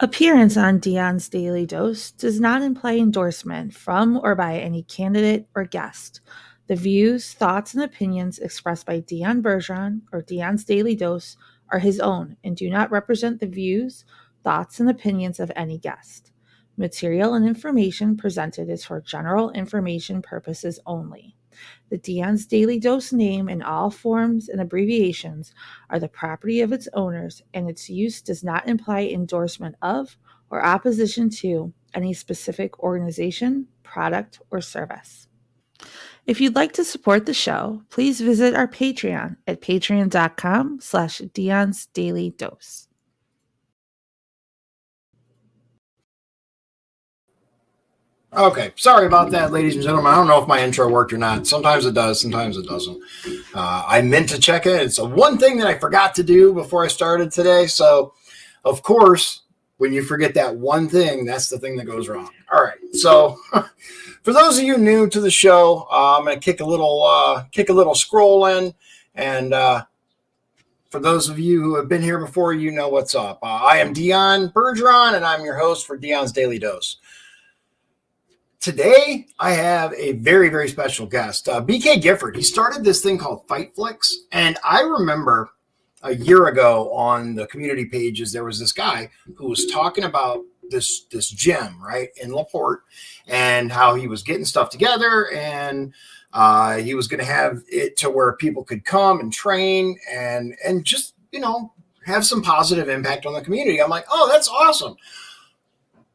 Appearance on Dion's Daily Dose does not imply endorsement from or by any candidate or guest. The views, thoughts, and opinions expressed by Dion Bergeron or Dion's Daily Dose are his own and do not represent the views, thoughts, and opinions of any guest. Material and information presented is for general information purposes only. The Dion's Daily Dose name in all forms and abbreviations are the property of its owners, and its use does not imply endorsement of or opposition to any specific organization, product, or service. If you'd like to support the show, please visit our Patreon at patreon.com/Dion's Daily Dose. Okay, sorry about that, ladies and gentlemen. I don't know if my intro worked or not. Sometimes it does, sometimes it doesn't. I meant to check it. It's one thing that I forgot to do before I started today. So, of course, when you forget that one thing, that's the thing that goes wrong. All right, so for those of you new to the show, I'm going to kick a little scroll in, and for those of you who have been here before, you know what's up. I am Dion Bergeron, and I'm your host for Dion's Daily Dose. Today, I have a very, very special guest, BK Gifford. He started this thing called FightFlix, and I remember a year ago on the community pages, there was this guy who was talking about this gym, right, in LaPorte, and how he was getting stuff together, and he was going to have it to where people could come and train and just, have some positive impact on the community. I'm like, oh, that's awesome.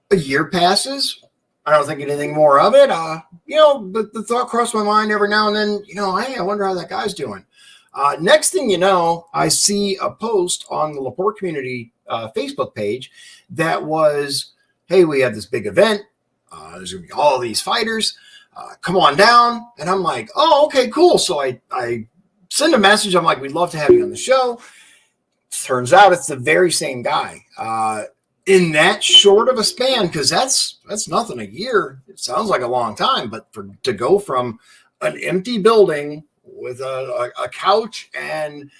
A year passes. I don't think anything more of it. But the thought crossed my mind every now and then, hey, I wonder how that guy's doing. Next thing you know, I see a post on the LaPorte community Facebook page that was, hey, we have this big event. There's going to be all these fighters. Come on down. And I'm like, oh, okay, cool. So I send a message. I'm like, we'd love to have you on the show. Turns out it's the very same guy. In that short of a span, because that's nothing, a year. It sounds like a long time, but to go from an empty building with a couch and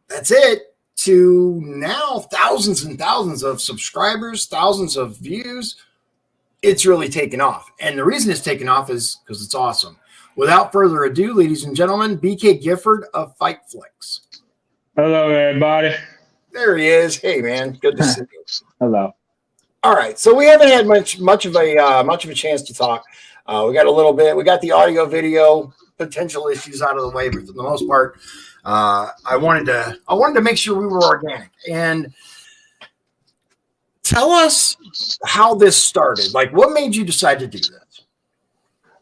that's it to now thousands and thousands of subscribers, thousands of views, it's really taken off. And the reason it's taken off is because it's awesome. Without further ado, ladies and gentlemen, BK Gifford of FightFlix. Hello, everybody. There he is. Hey, man, good to see you. Hello. All right, so we haven't had much of a chance to talk. We got a little bit. We got the audio, video potential issues out of the way, but for the most part, I wanted to make sure we were organic. And tell us how this started. Like, what made you decide to do this?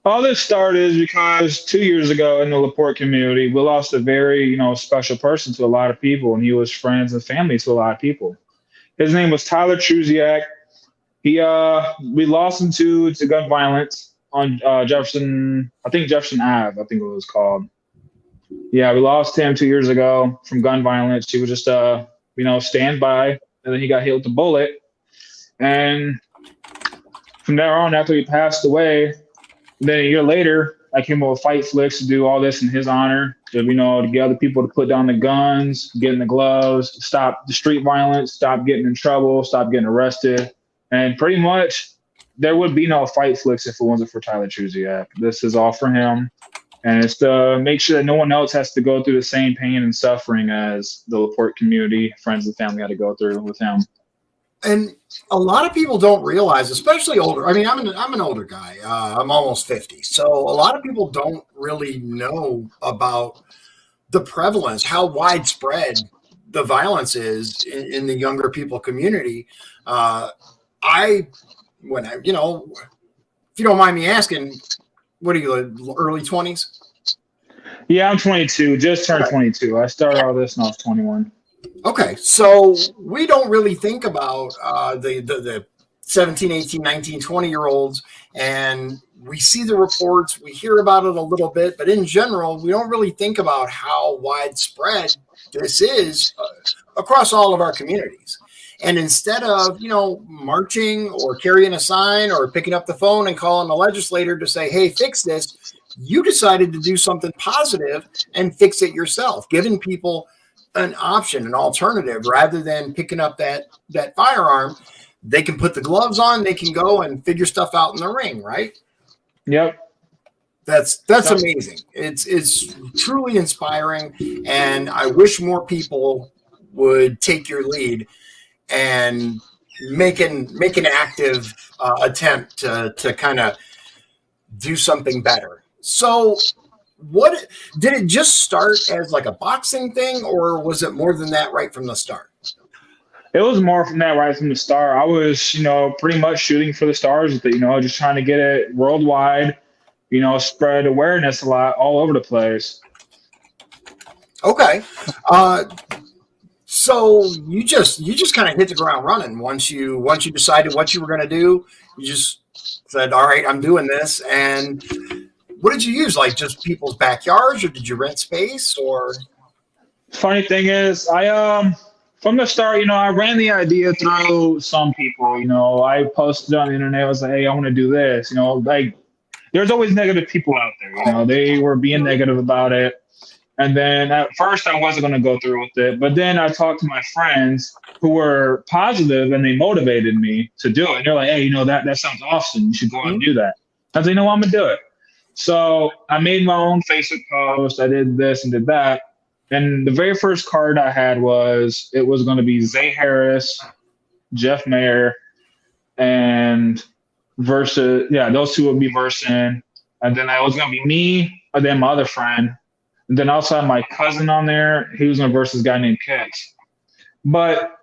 All this started because 2 years ago in the LaPorte community, we lost a very, special person to a lot of people, and he was friends and family to a lot of people. His name was Tyler Truziak. We lost him to gun violence on Jefferson Ave, I think it was called. Yeah, we lost him 2 years ago from gun violence. He was just, standby, and then he got hit with a bullet. And from there on, after he passed away, then a year later, I came up with FightFlix to do all this in his honor, to get other people to put down the guns, get in the gloves, stop the street violence, stop getting in trouble, stop getting arrested. And pretty much there would be no FightFlix if it wasn't for Tyler Truziak. This is all for him. And it's to make sure that no one else has to go through the same pain and suffering as the LaPorte community, friends and family had to go through with him. And a lot of people don't realize, especially older. I mean, I'm an older guy. I'm almost 50. So a lot of people don't really know about the prevalence, how widespread the violence is in the younger people community. If you don't mind me asking, what are you, early 20s? Yeah, I'm 22. Just turned 22. I started all this when I was 21. Okay, so we don't really think about the 17, 18, 19, 20-year-olds, and we see the reports, we hear about it a little bit, but in general, we don't really think about how widespread this is across all of our communities. And instead of, marching or carrying a sign or picking up the phone and calling the legislator to say, hey, fix this, you decided to do something positive and fix it yourself, giving people an option, an alternative, rather than picking up that firearm they can put the gloves on, they can go and figure stuff out in the ring, right? Yep. That's amazing. It's truly inspiring, and I wish more people would take your lead and make an active attempt to kind of do something better. So, what did it just start as like a boxing thing, or was it more than that right from the start? It was more from that right from the start. I was, pretty much shooting for the stars with it, just trying to get it worldwide, spread awareness a lot all over the place. Okay. So you just kind of hit the ground running once you decided what you were going to do. You just said, "All right, I'm doing this." And what did you use? Like just people's backyards, or did you rent space? Or Funny thing is, I from the start, I ran the idea through some people. I posted on the internet. I was like, "Hey, I want to do this." Like there's always negative people out there. They were being negative about it. And then at first I wasn't going to go through with it. But then I talked to my friends who were positive and they motivated me to do it. And they're like, hey, that sounds awesome. You should go out and do that. I was like, no, I'm going to do it. So I made my own Facebook post. I did this and did that. And the very first card I had was going to be Zay Harris, Jeff Mayer, and versus, those two would be versing. And then it was going to be me and then my other friend. And then also had my cousin on there. He was going to versus a guy named Kix. But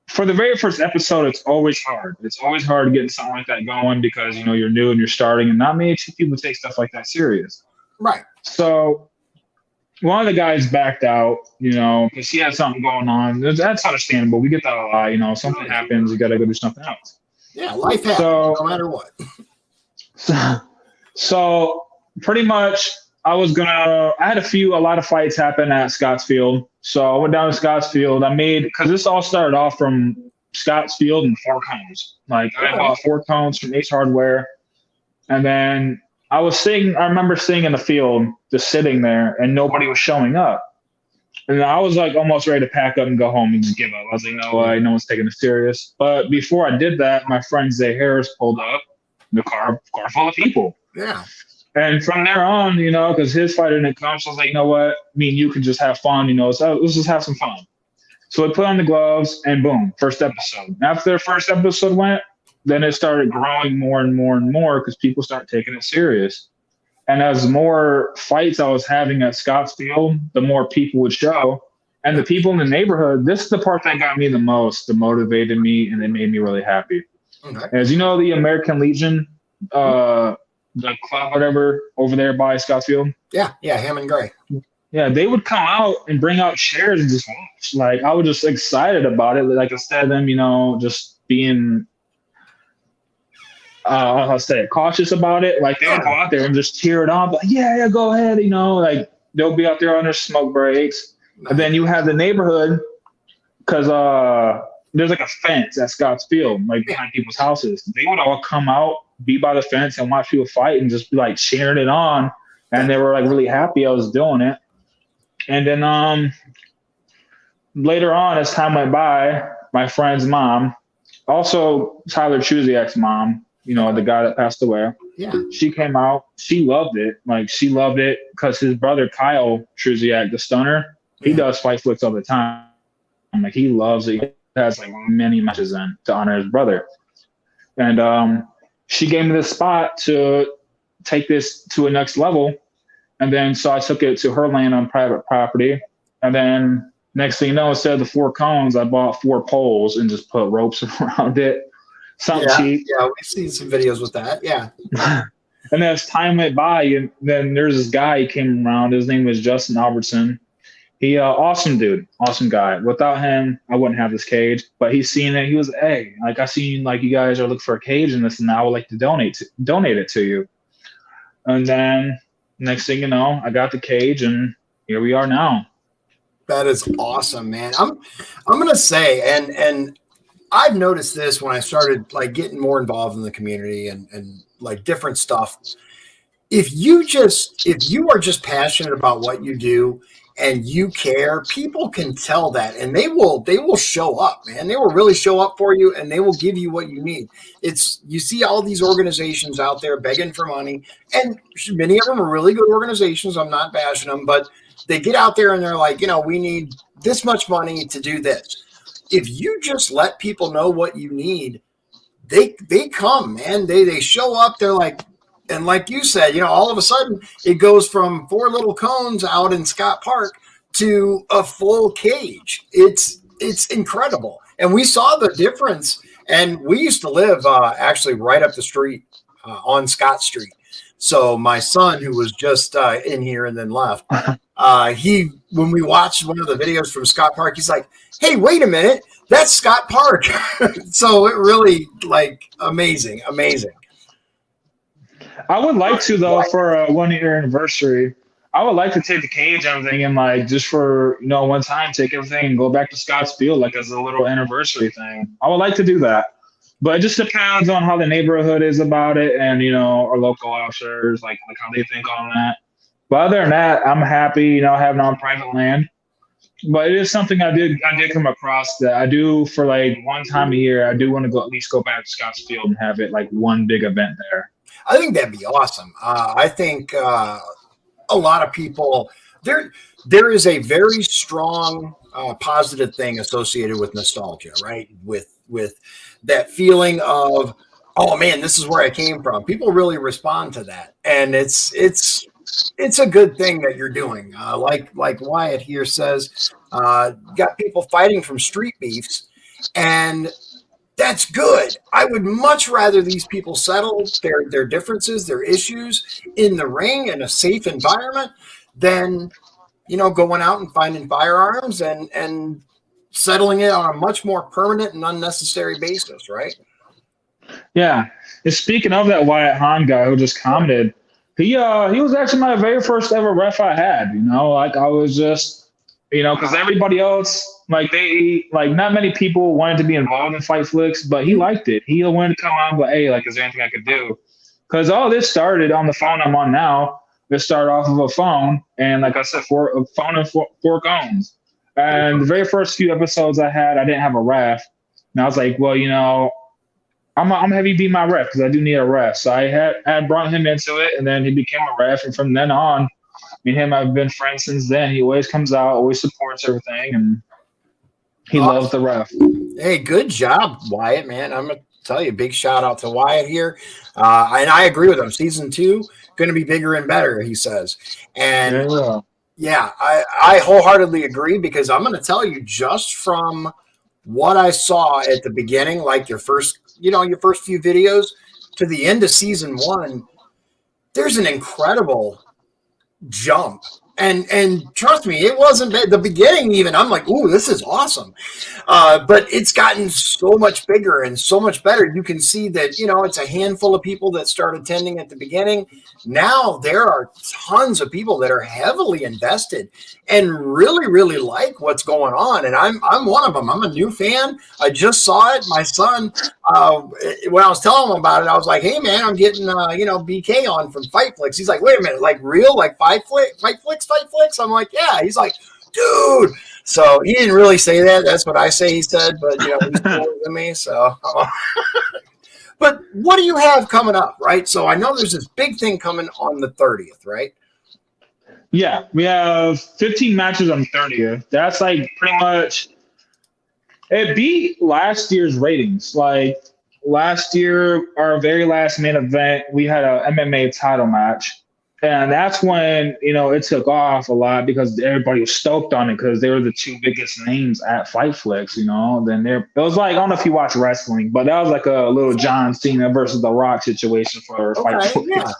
for the very first episode, it's always hard. It's always hard getting something like that going because, you're new and you're starting, and not many people take stuff like that serious. Right. So one of the guys backed out, because he had something going on. That's understandable. We get that a lot. Something happens, you got to go do something else. Yeah, life happens no matter what. So pretty much I had a lot of fights happen at Scottsfield. So I went down to Scottsfield. Because this all started off from Scottsfield and 4 cones. Like I bought 4 cones from Ace Hardware. And then I remember sitting in the field, just sitting there, and nobody was showing up. And I was like almost ready to pack up and go home and just give up. I was like, no one's taking it serious. But before I did that, my friend Zay Harris pulled up, the car full of people. Yeah. And from there on, because his fight didn't come, so I was like, you know what? Me and you can just have fun, so let's just have some fun. So we put on the gloves, and boom, first episode. After the first episode went, then it started growing more and more and more because people started taking it serious. And as more fights I was having at Scottsfield, the more people would show. And the people in the neighborhood, this is the part that got me the most, that motivated me, and it made me really happy. Okay. As you know, the American Legion, the club, whatever, over there by Scottsfield. Yeah, Hammond Gray. Yeah, they would come out and bring out chairs and just watch. Like, I was just excited about it. Like, instead of them, just being, cautious about it, like, they would go out there and just cheer it on. Like, yeah, go ahead, like, they'll be out there on their smoke breaks. Nice. And then you have the neighborhood, because there's like a fence at Scottsfield, like behind people's houses. They would all come out, be by the fence, and watch people fight and just be like cheering it on. And they were like really happy I was doing it. And then later on, as time went by, my friend's mom, also Tyler Trusiak's mom, the guy that passed away. Yeah. She came out. She loved it. Like, she loved it because his brother, Kyle Trusiak, the stunner, he does FightFlix all the time. Like, he loves it. He has like many matches in to honor his brother. And she gave me this spot to take this to a next level. And then so I took it to her land on private property. And then next thing you know, instead of the 4 cones, I bought 4 poles and just put ropes around it. Something cheap. Yeah, we've seen some videos with that. Yeah. And then as time went by, and then there's this guy who came around. His name was Justin Albertson. He awesome dude, awesome guy. Without him, I wouldn't have this cage. But he's seen it. He was, hey, like, I seen like you guys are looking for a cage in this, and I would like to donate it to you. And then next thing you know, I got the cage, and here we are now. That is awesome, man. I'm gonna say, and I've noticed this when I started like getting more involved in the community and like different stuff. If you are just passionate about what you do and you care, people can tell that, and they will show up, man. They will really show up for you, and they will give you what you need. It's, you see all these organizations out there begging for money, and many of them are really good organizations. I'm not bashing them, but they get out there and they're like, we need this much money to do this. If you just let people know what you need, they come, man. They show up. They're like, and like you said, all of a sudden it goes from 4 little cones out in Scott Park to a full cage. It's incredible. And we saw the difference. And we used to live actually right up the street on Scott Street. So my son, who was just in here and then left, when we watched one of the videos from Scott Park, he's like, hey, wait a minute, that's Scott Park. So it really, amazing. I would like to, though, for a 1-year anniversary, I would like to take the cage and everything and just for, one time, take everything and go back to Scott's Field as a little anniversary thing. I would like to do that. But it just depends on how the neighborhood is about it and, our local officers, like how they think on that. But other than that, I'm happy, having on private land. But it is something I did come across that I do for one time a year. I do want to at least go back to Scott's Field and have it one big event there. I think that'd be awesome. I think a lot of people there is a very strong positive thing associated with nostalgia, right? With that feeling of, oh man, this is where I came from. People really respond to that, and it's a good thing that you're doing. Like Wyatt here says, got people fighting from street beefs, and that's good. I would much rather these people settle their differences, their issues in the ring in a safe environment than, going out and finding firearms and settling it on a much more permanent and unnecessary basis, right? Yeah. And speaking of that Wyatt Hahn guy who just commented, he was actually my very first ever ref I had, I was just, because everybody else, not many people wanted to be involved in FightFlix, but he liked it. He wanted to come on, but hey, is there anything I could do? Because all this started on the phone I'm on now. It started off of a phone, and like I said, a phone and four cones. And the very first few episodes I had, I didn't have a ref. And I was like, well, I'm gonna have you be my ref because I do need a ref. So I had brought him into it, and then he became a ref. And from then on, me and him have been friends since then. He always comes out, always supports everything, and he loves the ref. Hey, good job, Wyatt, man. I'm going to tell you, big shout out to Wyatt here. And I agree with him. Season 2, going to be bigger and better, he says. And yeah, I wholeheartedly agree, because I'm going to tell you, just from what I saw at the beginning, your first few videos to the end of season 1, there's an incredible jump. And trust me, it wasn't bad. The beginning even, I'm like, ooh, this is awesome. But it's gotten so much bigger and so much better. You can see that, it's a handful of people that start attending at the beginning. Now there are tons of people that are heavily invested and really, really like what's going on. And I'm one of them. I'm a new fan. I just saw it. My son, when I was telling him about it, I was like, hey man, I'm getting, BK on from FightFlix. He's like, wait a minute, real, FightFlix? I'm like, yeah. He's like, dude. So he didn't really say that. That's what I say he said, but he's cooler than me. So, but what do you have coming up, right? So I know there's this big thing coming on the 30th, right? Yeah, we have 15 matches on the 30th. That's pretty much, it beat last year's ratings. Last year, our very last main event, we had a MMA title match. And that's when, it took off a lot because everybody was stoked on it because they were the 2 biggest names at FightFlix, Then it was I don't know if you watch wrestling, but that was a little John Cena versus The Rock situation for FightFlix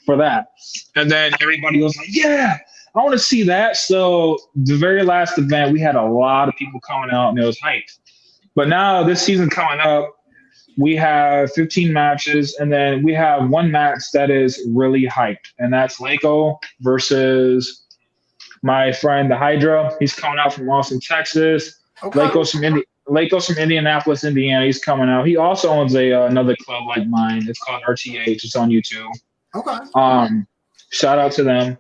for that. And then everybody was like, yeah, I want to see that. So the very last event, we had a lot of people coming out and it was hyped. But now this season coming up, we have 15 matches, and then we have one match that is really hyped, and that's Lako versus my friend, the Hydra. He's coming out from Austin, Texas. Okay. Lako's from Indianapolis, Indiana. He's coming out. He also owns another club like mine. It's called RTH. It's on YouTube. Okay. Shout out to them.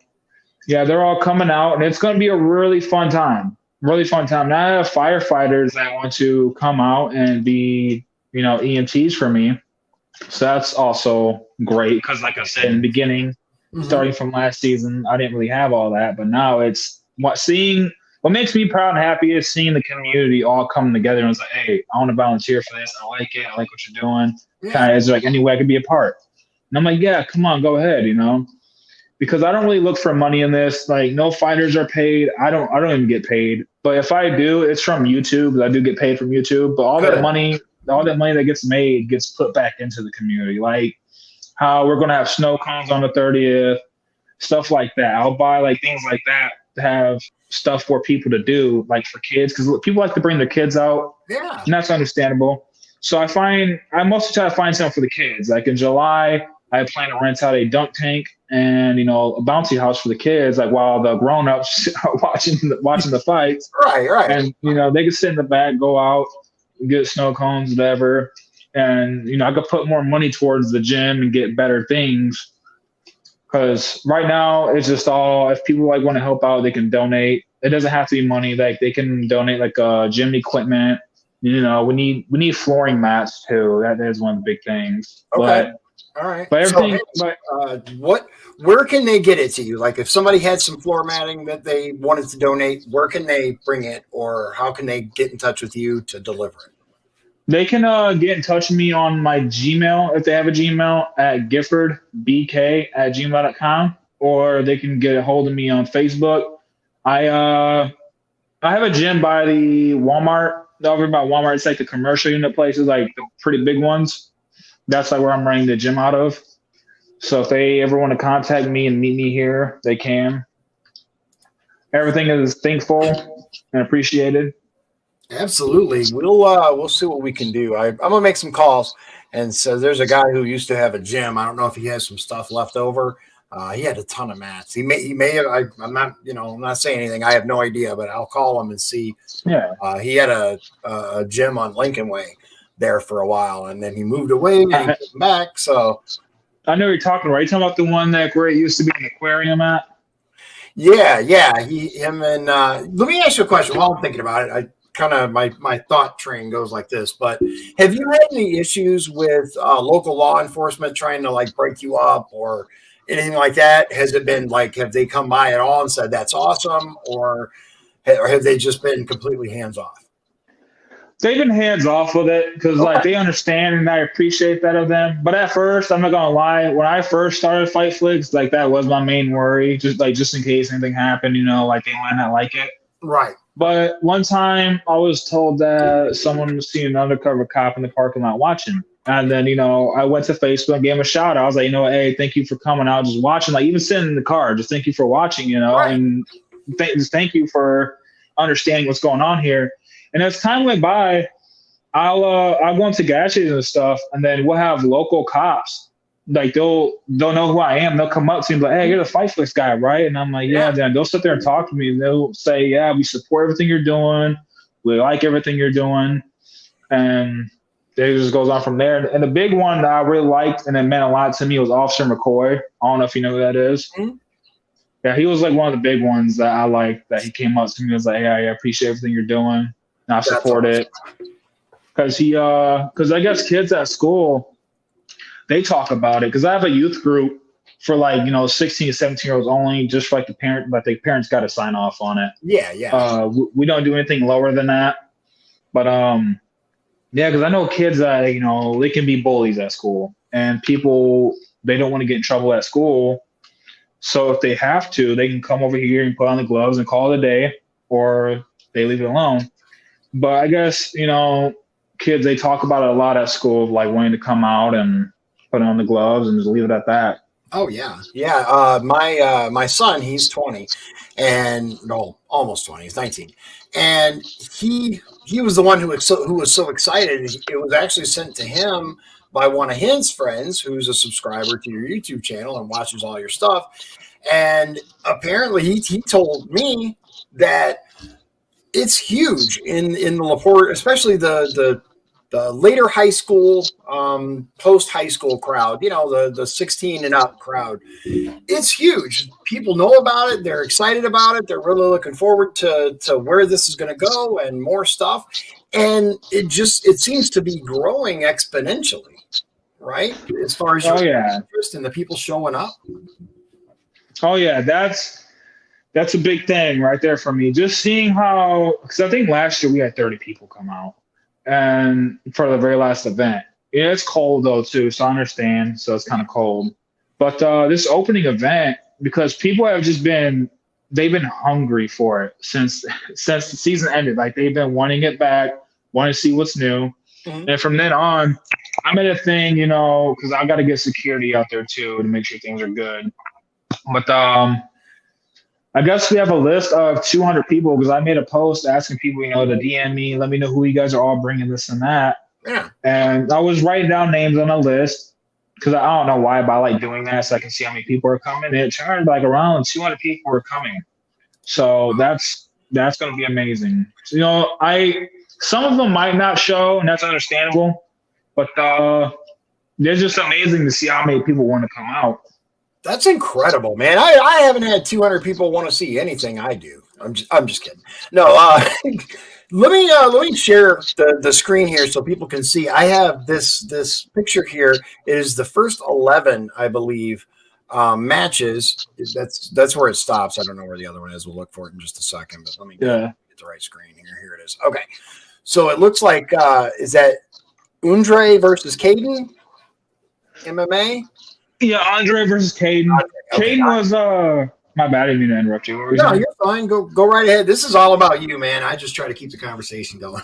Yeah, they're all coming out, and it's going to be a really fun time. Really fun time. Now I have firefighters that want to come out and be, EMTs for me. So that's also great because, like I said in the beginning, Mhm. starting from last season, I didn't really have all that, but now it's what makes me proud and happy is seeing the community all come together and it's like, hey, I want to volunteer for this. I like it. I like what you're doing. Yeah. Kind of is like any way I could be a part. And I'm like, yeah, come on, go ahead, because I don't really look for money in this. Like, no fighters are paid. I don't even get paid. But if I do, it's from YouTube. I do get paid from YouTube. But Good. all that money that gets made gets put back into the community. Like how we're gonna have snow cones on the 30th, stuff like that. I'll buy like things like that to have stuff for people to do, like for kids, because people like to bring their kids out, Yeah. and that's understandable. So I mostly try to find something for the kids. Like in July, I plan to rent out a dunk tank and a bouncy house for the kids, like while the grown ups are watching the fights, Right. Right. and they can sit in the back, go out, get snow cones, whatever, and I could put more money towards the gym and get better things. Because right now it's just all, if people like want to help out, they can donate. It doesn't have to be money. Like they can donate like gym equipment. We need flooring mats too. That is one of the big things. Okay. All right. But everything. Where can they get it to you? Like if somebody had some floor matting that they wanted to donate, where can they bring it, or how can they get in touch with you to deliver it? They can get in touch with me on my Gmail if they have a Gmail at giffordbk@gmail.com, or they can get a hold of me on Facebook. I have a gym by the Walmart, over by Walmart. It's like the commercial unit places, like the pretty big ones. That's like where I'm running the gym out of. So if they ever want to contact me and meet me here, they can. Everything is thankful and appreciated. Absolutely. We'll see what we can do. I'm gonna make some calls. And so there's a guy who used to have a gym. I don't know if he has some stuff left over. He had a ton of mats. He may have. I'm not I'm not saying anything. I have no idea, but I'll call him and see. Yeah. He had a gym on Lincoln Way there for a while, and then he moved away and he came back. So I know you're talking about. Are you talking about the one that where it used to be an aquarium at? Yeah. Him and let me ask you a question while I'm thinking about it. Kind of my thought train goes like this, but have you had any issues with local law enforcement trying to like break you up or anything like that? Has it been like, have they come by at all and said that's awesome, or have they just been completely hands off? They've been hands off with it because like they understand and I appreciate that of them. But at first, I'm not gonna lie, when I first started FightFlix, like that was my main worry, just in case anything happened, like they might not like it. Right. But one time I was told that someone was seeing an undercover cop in the parking lot watching. And then, I went to Facebook, gave him a shout out. I was like, hey, thank you for coming out, just watching, like even sitting in the car, just thank you for watching, Right. and thank you for understanding what's going on here. And as time went by, I'll go into gas stations and stuff, and then we'll have local cops. Like they'll know who I am. They'll come up to me and be like, hey, you're the FightFlix guy, right? And I'm like, yeah. Then they'll sit there and talk to me and they'll say, yeah, we support everything you're doing. We like everything you're doing. And it just goes on from there. And the big one that I really liked and it meant a lot to me was Officer McCoy. I don't know if you know who that is. Mm-hmm. Yeah, he was like one of the big ones that I liked, that he came up to me and was like, hey, I appreciate everything you're doing. And I support it. Because I guess kids at school, they talk about it, because I have a youth group for 16 to 17-year-olds only, just for the parents got to sign off on it. Yeah. We don't do anything lower than that. But because I know kids that, they can be bullies at school, and people, they don't want to get in trouble at school. So if they have to, they can come over here and put on the gloves and call it a day, or they leave it alone. But I guess, kids, they talk about it a lot at school, of wanting to come out and put on the gloves and just leave it at that. Oh yeah. Yeah. My son, he's 20 and almost 20. He's 19. And he was the one who was so excited. It was actually sent to him by one of his friends who's a subscriber to your YouTube channel and watches all your stuff. And apparently he told me that it's huge in the LaPorte, especially the the later high school, post high school crowd, the 16 and up crowd. It's huge. People know about it. They're excited about it. They're really looking forward to where this is going to go and more stuff. And it seems to be growing exponentially, right? As far as your interest and the people showing up. Oh yeah, that's a big thing right there for me. Just seeing how, because I think last year we had 30 people come out, and for the very last event, it's cold though too, so I understand. So it's kind of cold, but this opening event, because people have they've been hungry for it since the season ended. Like they've been wanting it back, wanting to see what's new, and from then on, I made a thing, because I got to get security out there too to make sure things are good. But I guess we have a list of 200 people because I made a post asking people, to DM me, let me know who you guys are all bringing this and that. Yeah. And I was writing down names on a list because I don't know why, but I like doing that so I can see how many people are coming. It turned like around 200 people were coming. So that's going to be amazing. So, some of them might not show, and that's understandable. But it's just amazing to see how many people want to come out. That's incredible, man. I haven't had 200 people want to see anything I do. I'm just kidding. No, let me share the screen here so people can see. I have this picture here. It is the first 11, I believe, matches. That's where it stops. I don't know where the other one is. We'll look for it in just a second. But let me get the right screen here. Here it is. Okay, so it looks like is that Andre versus Caden MMA? Yeah, Andre versus Caden. Okay. Caden was my bad. I didn't mean to interrupt you. No, you're fine. Go right ahead. This is all about you, man. I just try to keep the conversation going.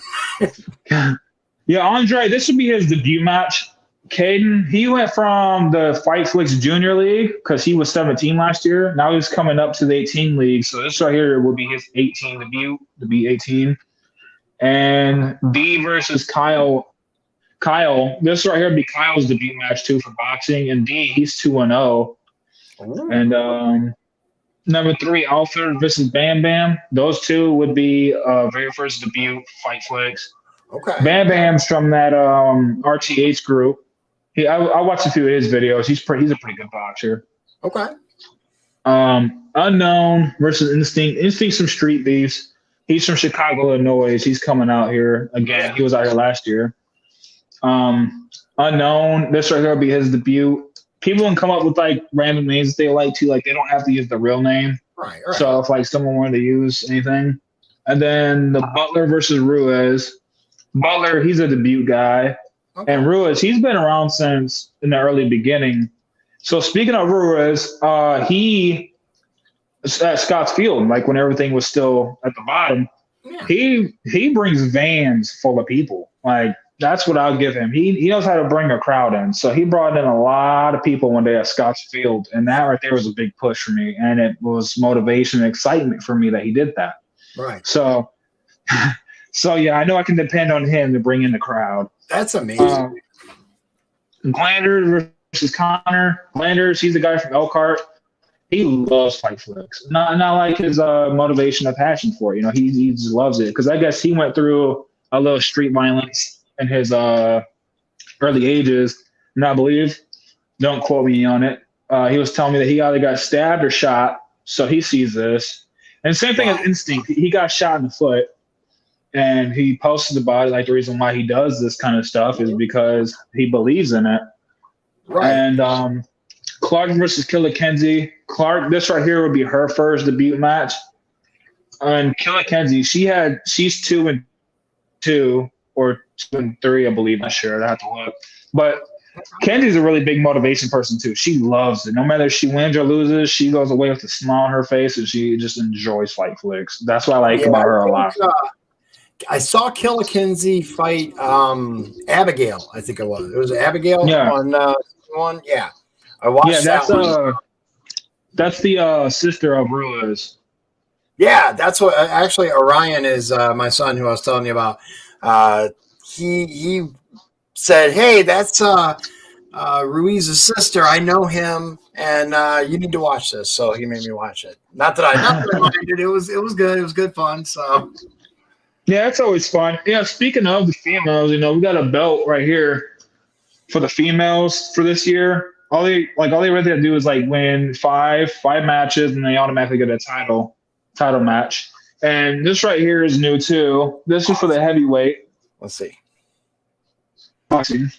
Yeah, Andre, this would be his debut match. Caden, he went from the FightFlix Junior League because he was 17 last year. Now he's coming up to the 18 league. So this right here will be his 18 debut, to be 18. And D versus Kyle, this right here would be Kyle's debut match too for boxing, and D, he's 2-0. And number 3, Alfred versus Bam Bam. Those two would be very first debut FightFlix. Okay. Bam Bam's from that RTH group. I watched a few of his videos. He's a pretty good boxer. Okay. Unknown versus Instinct. Instinct's some street beefs. He's from Chicago, Illinois. He's coming out here again. He was out here last year. Unknown, this right here will be his debut. People can come up with like random names that they like to, like they don't have to use the real name. Right. So if like someone wanted to use anything. And then the Butler versus Ruiz. Butler, he's a debut guy. Okay. And Ruiz, he's been around since in the early beginning. So speaking of Ruiz, he at Scott's Field, like when everything was still at the bottom, he brings vans full of people. Like that's what I'll give him. He knows how to bring a crowd in. So he brought in a lot of people one day at Scott's Field, and that right there was a big push for me. And it was motivation and excitement for me that he did that. Right. So yeah, I know I can depend on him to bring in the crowd. That's amazing. Glanders versus Connor. Glanders, he's the guy from Elkhart. He loves FightFlix. Not like his motivation or passion for it. He just loves it because I guess he went through a little street violence in his early ages, and I believe, don't quote me on it, he was telling me that he either got stabbed or shot, so he sees this. And same thing as Instinct. He got shot in the foot, and he posted about it, like the reason why he does this kind of stuff is because he believes in it. Right. And Clark versus Killa Kenzie. Clark, this right here would be her first debut match. And Killa Kenzie, she's 2-2 or 2-3, I believe. Not sure. I have to look. But Kenzie's a really big motivation person too. She loves it. No matter if she wins or loses, she goes away with a smile on her face, and she just enjoys FightFlix. That's what I like about her a lot. I saw Killa Kenzie fight Abigail. I think it was. It was Abigail on one. Yeah, I watched that one. That's the sister of Ruiz. Yeah, that's what actually Orion is. My son, who I was telling you about. He said, "Hey, that's Ruiz's sister. I know him, and you need to watch this." So he made me watch it. Not that I minded. It was good. It was good fun. So Yeah, that's always fun. Yeah, speaking of the females, we got a belt right here for the females for this year. All they really have to do is like win five matches and they automatically get a title match. And this right here is new too. This is for the heavyweight Let's see. boxing.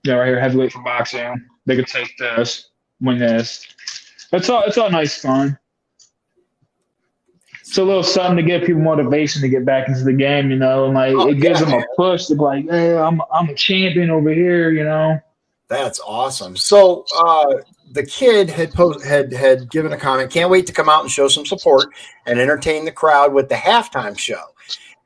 Yeah, right here, heavyweight for boxing. They could take this, win this. It's all nice fun. It's a little something to give people motivation to get back into the game, and like Oh it gives yeah, them a man. push to be like, hey, I'm a champion over here. That's awesome. So the kid had given a comment. Can't wait to come out and show some support and entertain the crowd with the halftime show.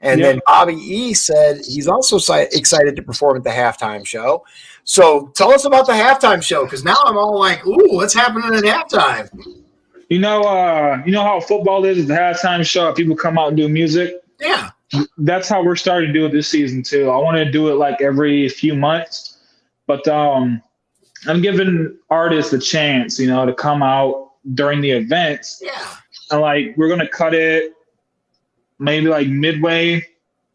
And then Yep. Bobby E said he's also excited to perform at the halftime show. So tell us about the halftime show, because now I'm all like, "Ooh, what's happening at halftime?" You know how football is at the halftime show. People come out and do music. Yeah. That's how we're starting to do it this season too. I want to do it like every few months, but I'm giving artists a chance, to come out during the events, Yeah. and like we're gonna cut it maybe like midway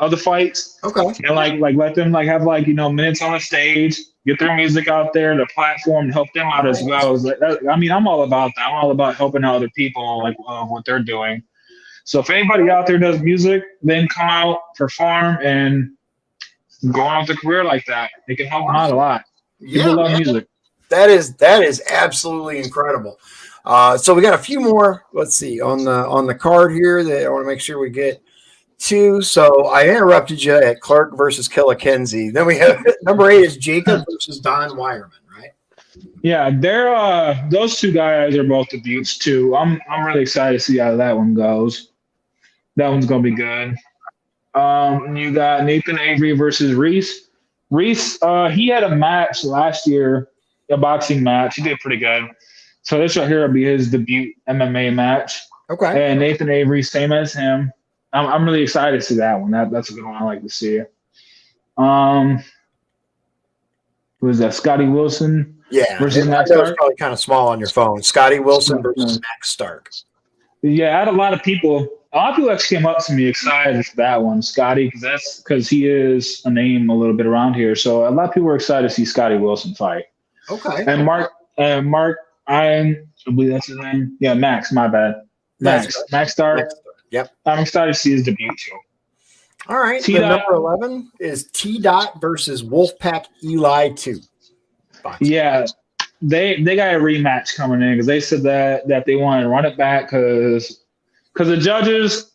of the fights, Okay. and like let them like have like minutes on the stage, get their music out there, the platform, and help them out as well. I mean, I'm all about that. I'm all about helping out other people like what they're doing. So if anybody out there does music, then come out, perform, and go on with a career like that. It can help them out a lot. Yeah, People love man. music. That is absolutely incredible. So we got a few more. Let's see on the card here that I want to make sure we get to. So I interrupted you at Clark versus Killakenzie. Then we have number 8 is Jacob versus Don Wireman, right? Yeah, they're those two guys are both debuts too. I'm really excited to see how that one goes. That one's gonna be good. You got Nathan Avery versus Reese. Reese, he had a match last year, a boxing match. He did pretty good. So this right here will be his debut MMA match. Okay. And Nathan Avery, same as him. I'm really excited to see that one. That's a good one. I like to see it. Who is that? Scotty Wilson Yeah. versus I Max know it's Stark. probably kind of small on your phone. Scotty Wilson versus Max Stark. Yeah, I had a lot of people. A lot of people actually came up to me excited for that one, Scotty, because he is a name a little bit around here. So a lot of people were excited to see Scotty Wilson fight. Okay. And Mark, I believe that's his name. Yeah, Max. My bad. Max Stark. Max Stark. Yep. I'm excited to see his debut too. All right. T. The number 11 is T. Dot versus Wolfpack Eli 2. Boxing. Yeah, they got a rematch coming in because they said that they wanted to run it back because the judges,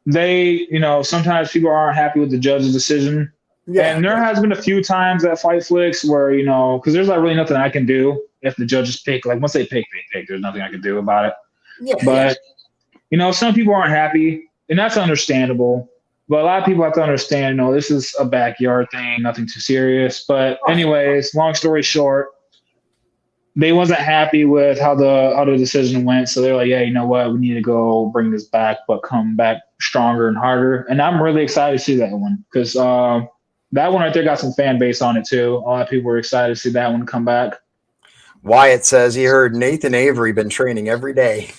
they sometimes people aren't happy with the judge's decision. Yeah. And there has been a few times at FightFlix where because there's like really nothing I can do if the judges pick. Like once they pick, they pick. There's nothing I can do about it. Yeah. But some people aren't happy, and that's understandable. But a lot of people have to understand, this is a backyard thing, nothing too serious. But anyways, long story short, they wasn't happy with how the decision went. So they're like, yeah, you know what? We need to go bring this back, but come back stronger and harder. And I'm really excited to see that one because that one right there got some fan base on it too. A lot of people were excited to see that one come back. Wyatt says he heard Nathan Avery been training every day.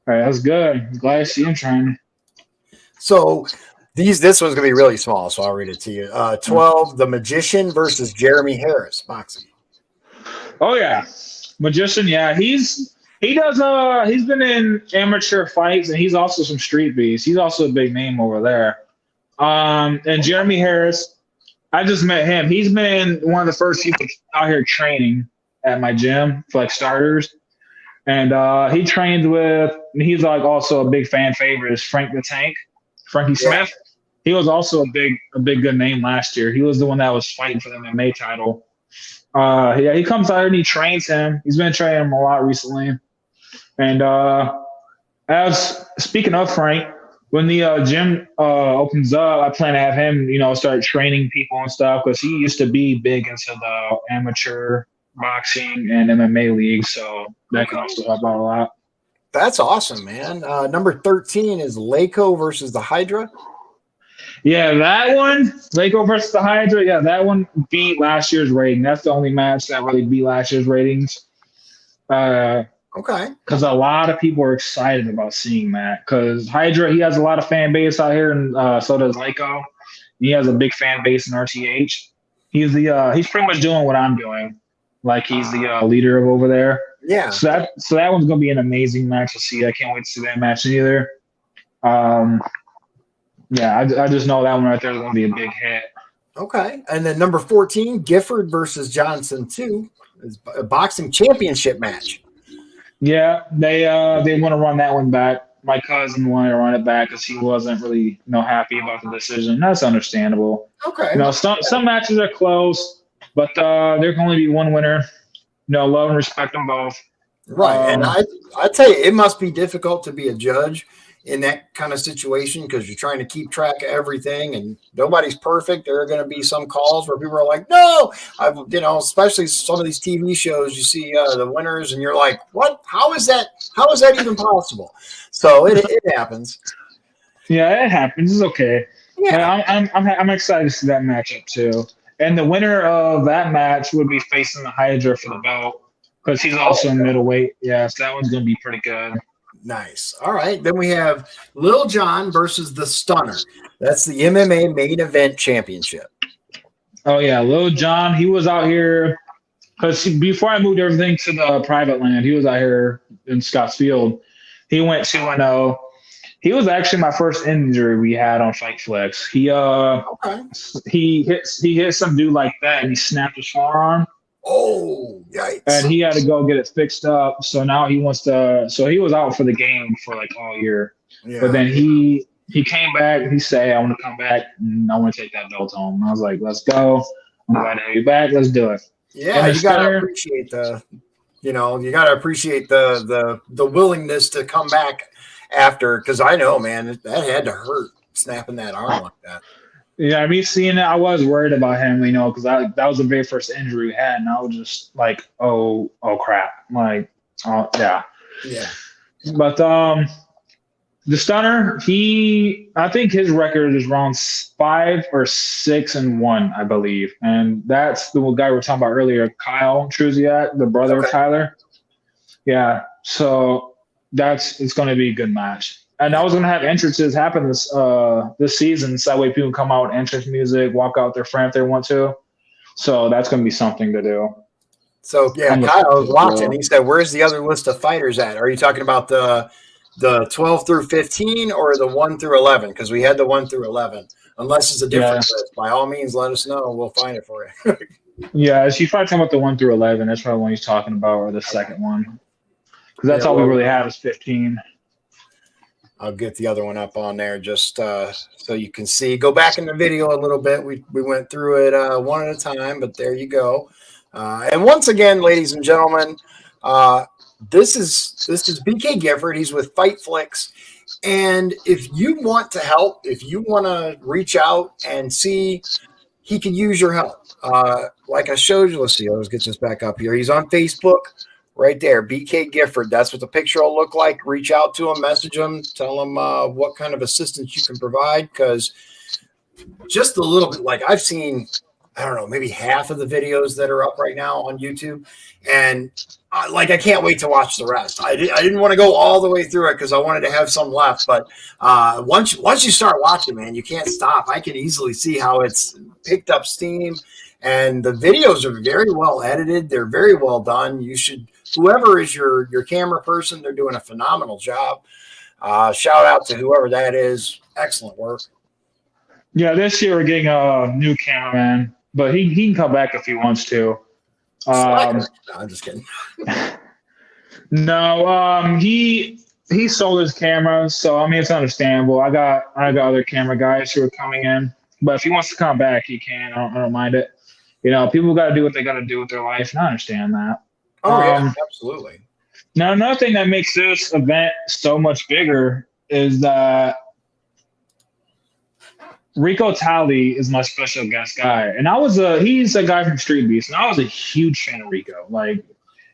All right, that's good. Glad to see him training. So this one's gonna be really small, so I'll read it to you. 12, The Magician versus Jeremy Harris, boxing. Oh yeah, Magician. Yeah, he's been in amateur fights and he's also some street beast. He's also a big name over there. And Jeremy Harris, I just met him. He's been one of the first people out here training at my gym for like starters. And he's like also a big fan favorite is Frank the Tank, Frankie Smith. He was also a big good name last year. He was the one that was fighting for the MMA title. Yeah, he comes out and he trains him. He's been training him a lot recently. And as speaking of Frank, when the gym opens up, I plan to have him, start training people and stuff because he used to be big into the amateur boxing and MMA league. So that can also help out a lot. That's awesome, man. Number 13 is Laco versus the Hydra. Yeah, that one, Laco versus the Hydra. Yeah, that one beat last year's rating. That's the only match that really beat last year's ratings. Okay. because a lot of people are excited about seeing that. Because Hydra, he has a lot of fan base out here, and so does Lyco. He has a big fan base in RTH. He's pretty much doing what I'm doing, like he's the leader of over there. Yeah. So that one's gonna be an amazing match to see. I can't wait to see that match either. Yeah, I just know that one right there is gonna be a big hit. Okay. And then number 14, Gifford versus Johnson 2 is a boxing championship match. Yeah, they want to run that one back. My cousin wanted to run it back because he wasn't really happy about the decision. That's understandable. Okay. Some matches are close, but there can only be one winner. Love and respect them both. Right. And I tell you, it must be difficult to be a judge in that kind of situation because you're trying to keep track of everything and nobody's perfect. There are going to be some calls where people are like, no, especially some of these TV shows, you see the winners and you're like, what? How is that even possible? So it happens. Yeah, it happens. It's okay. Yeah. I'm excited to see that matchup too. And the winner of that match would be facing the Hydra for the belt because he's also in middleweight. Yeah, so that one's going to be pretty good. Nice. All right. Then we have Lil Jon versus the Stunner. That's the MMA main event championship. Oh, yeah. Lil Jon, he was out here because before I moved everything to the private land, he was out here in Scottsfield. He went 2-0. He was actually my first injury we had on FightFlix. He hit some dude like that and he snapped his forearm. Oh, yikes. And he had to go get it fixed up. So now he wants to. So he was out for the game for like all year. Yeah. But then he came back. He said, I want to come back and I want to take that belt home. And I was like, let's go. I'm glad to have you back. Let's do it. Yeah, you got to appreciate the willingness to come back after. Because I know, man, that had to hurt snapping that arm like that. Yeah, me seeing it, I was worried about him, because that was the very first injury we had, and I was just like, oh crap, like, oh yeah. But the Stunner, I think his record is around 5 or 6-1, I believe, and that's the guy we were talking about earlier, Kyle Truziak, the brother of Tyler. Yeah, so it's going to be a good match. And I was going to have entrances happen this season, so that way people can come out, entrance music, walk out their friend if they want to. So that's going to be something to do. So, yeah, Kyle was watching. He said, where's the other list of fighters at? Are you talking about the 12 through 15 or the 1 through 11? Because we had the 1 through 11. Unless it's a different list, by all means, let us know. We'll find it for you. Yeah, she's probably talking about the 1 through 11. That's probably the one he's talking about, or the second one. Because that's all we really have is 15. I'll get the other one up on there just so you can see. Go back in the video a little bit. We went through it one at a time, but there you go. And once again, ladies and gentlemen, this is BK Gifford. He's with FightFlix. And if you want to help, if you want to reach out and see, he can use your help. Like I showed you, let's see, let's get this back up here. He's on Facebook. Right there, BK Gifford. That's what the picture will look like. Reach out to him, message him, tell him what kind of assistance you can provide. Because just a little bit, like I've seen, I don't know, maybe half of the videos that are up right now on YouTube, and I can't wait to watch the rest. I didn't want to go all the way through it because I wanted to have some left. But once you start watching, man, you can't stop. I can easily see how it's picked up steam, and the videos are very well edited. They're very well done. You should. Whoever is your camera person, they're doing a phenomenal job. Shout out to whoever that is. Excellent work. Yeah, this year we're getting a new cameraman, but he can come back if he wants to. No, I'm just kidding. No, he sold his camera, so I mean it's understandable. I got other camera guys who are coming in, but if he wants to come back, he can. I don't mind it. People got to do what they got to do with their life, and I understand that. Oh, yeah, absolutely. Now, another thing that makes this event so much bigger is that Rico Talley is my special guest guy. And he's a guy from Street Beast, and I was a huge fan of Rico. Like,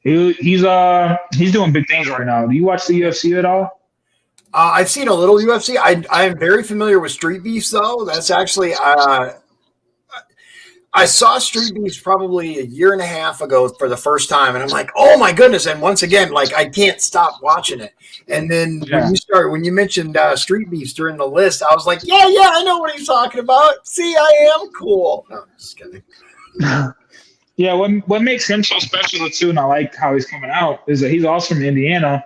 he's doing big things right now. Do you watch the UFC at all? I've seen a little UFC. I'm very familiar with Street Beast, though. That's actually I saw Street Beefs probably a year and a half ago for the first time, and I'm like, oh my goodness! And once again, like I can't stop watching it. And then Yeah. when you mentioned Street Beefs during the list, I was like, yeah, I know what he's talking about. See, I am cool. No, I'm just kidding. Yeah, what makes him so special too, and I like how he's coming out, is that he's also from Indiana,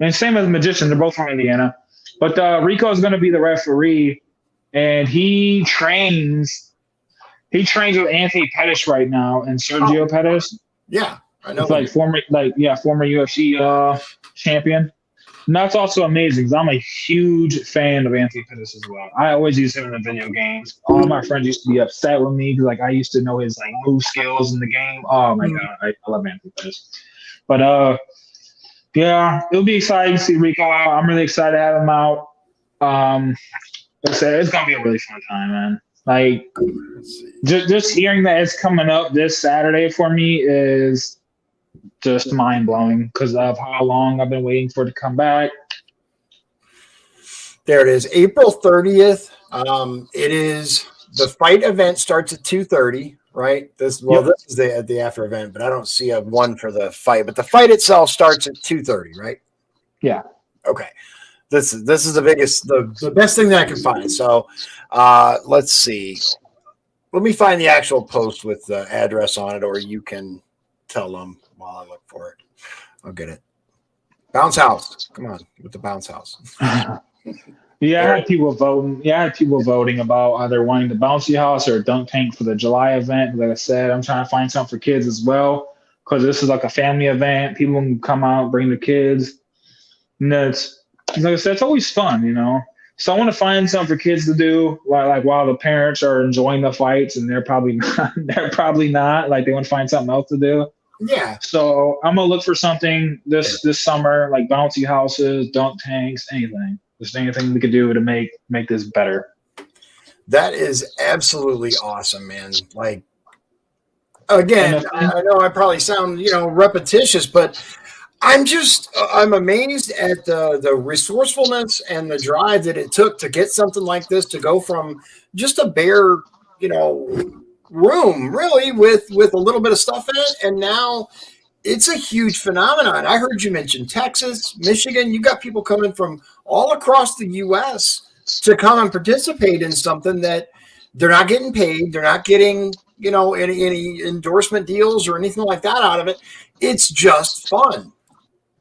and same as the Magician, they're both from Indiana. But Rico is going to be the referee, and he trains with Anthony Pettis right now and Sergio Pettis. Yeah, I know. It's like former UFC champion. And that's also amazing because I'm a huge fan of Anthony Pettis as well. I always use him in the video games. All my friends used to be upset with me because like I used to know his like move skills in the game. Oh my god, I love Anthony Pettis. But yeah, it'll be exciting to see Rico out. I'm really excited to have him out. Like I said, it's gonna be a really fun time, man. Like just hearing that it's coming up this Saturday for me is just mind blowing because of how long I've been waiting for it to come back. There it is, April 30th. It is the fight event starts at 2:30, right? This is the after event, but I don't see a one for the fight. But the fight itself starts at 2:30, right? Yeah. Okay. This is the biggest, the best thing that I can find. So let's see. Let me find the actual post with the address on it, or you can tell them while I look for it. I'll get it. Bounce House. Come on with the Bounce House. Yeah, I had people voting. Yeah, I had people voting about either wanting the Bouncy House or Dunk Tank for the July event. Like I said, I'm trying to find something for kids as well because this is like a family event. People can come out, bring the kids. And that's, like I said, it's always fun, you know. So I want to find something for kids to do while the parents are enjoying the fights and they're probably not. Like they want to find something else to do. Yeah. So I'm gonna look for something this summer, like bouncy houses, dunk tanks, anything. Just anything we could do to make this better. That is absolutely awesome, man. Like again, I know I probably sound, repetitious, but I'm amazed at the resourcefulness and the drive that it took to get something like this to go from just a bare, room really with a little bit of stuff in it. And now it's a huge phenomenon. I heard you mention Texas, Michigan. You got people coming from all across the U.S. to come and participate in something that they're not getting paid. They're not getting, any endorsement deals or anything like that out of it. It's just fun.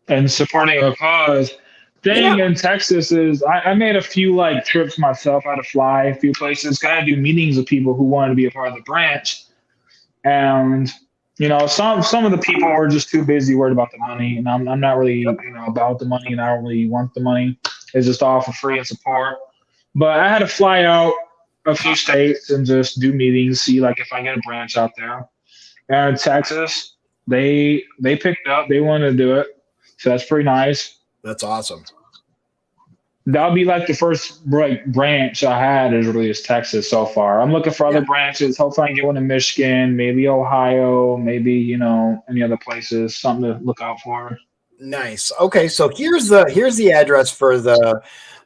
And supporting a cause. Thing in Texas is I made a few like trips myself. I had to fly a few places, kind of do meetings with people who wanted to be a part of the branch. And some of the people were just too busy worried about the money, and I'm not really about the money, and I don't really want the money. It's just all for free and support. But I had to fly out a few states and just do meetings, see like if I get a branch out there. And in Texas, they picked up, they wanted to do it, so that's pretty nice. That's awesome. That'll be like the first branch I had is really just Texas so far. I'm looking for other branches. Hopefully I can get one in Michigan, maybe Ohio, maybe, any other places, something to look out for. Nice. Okay. So here's the address for the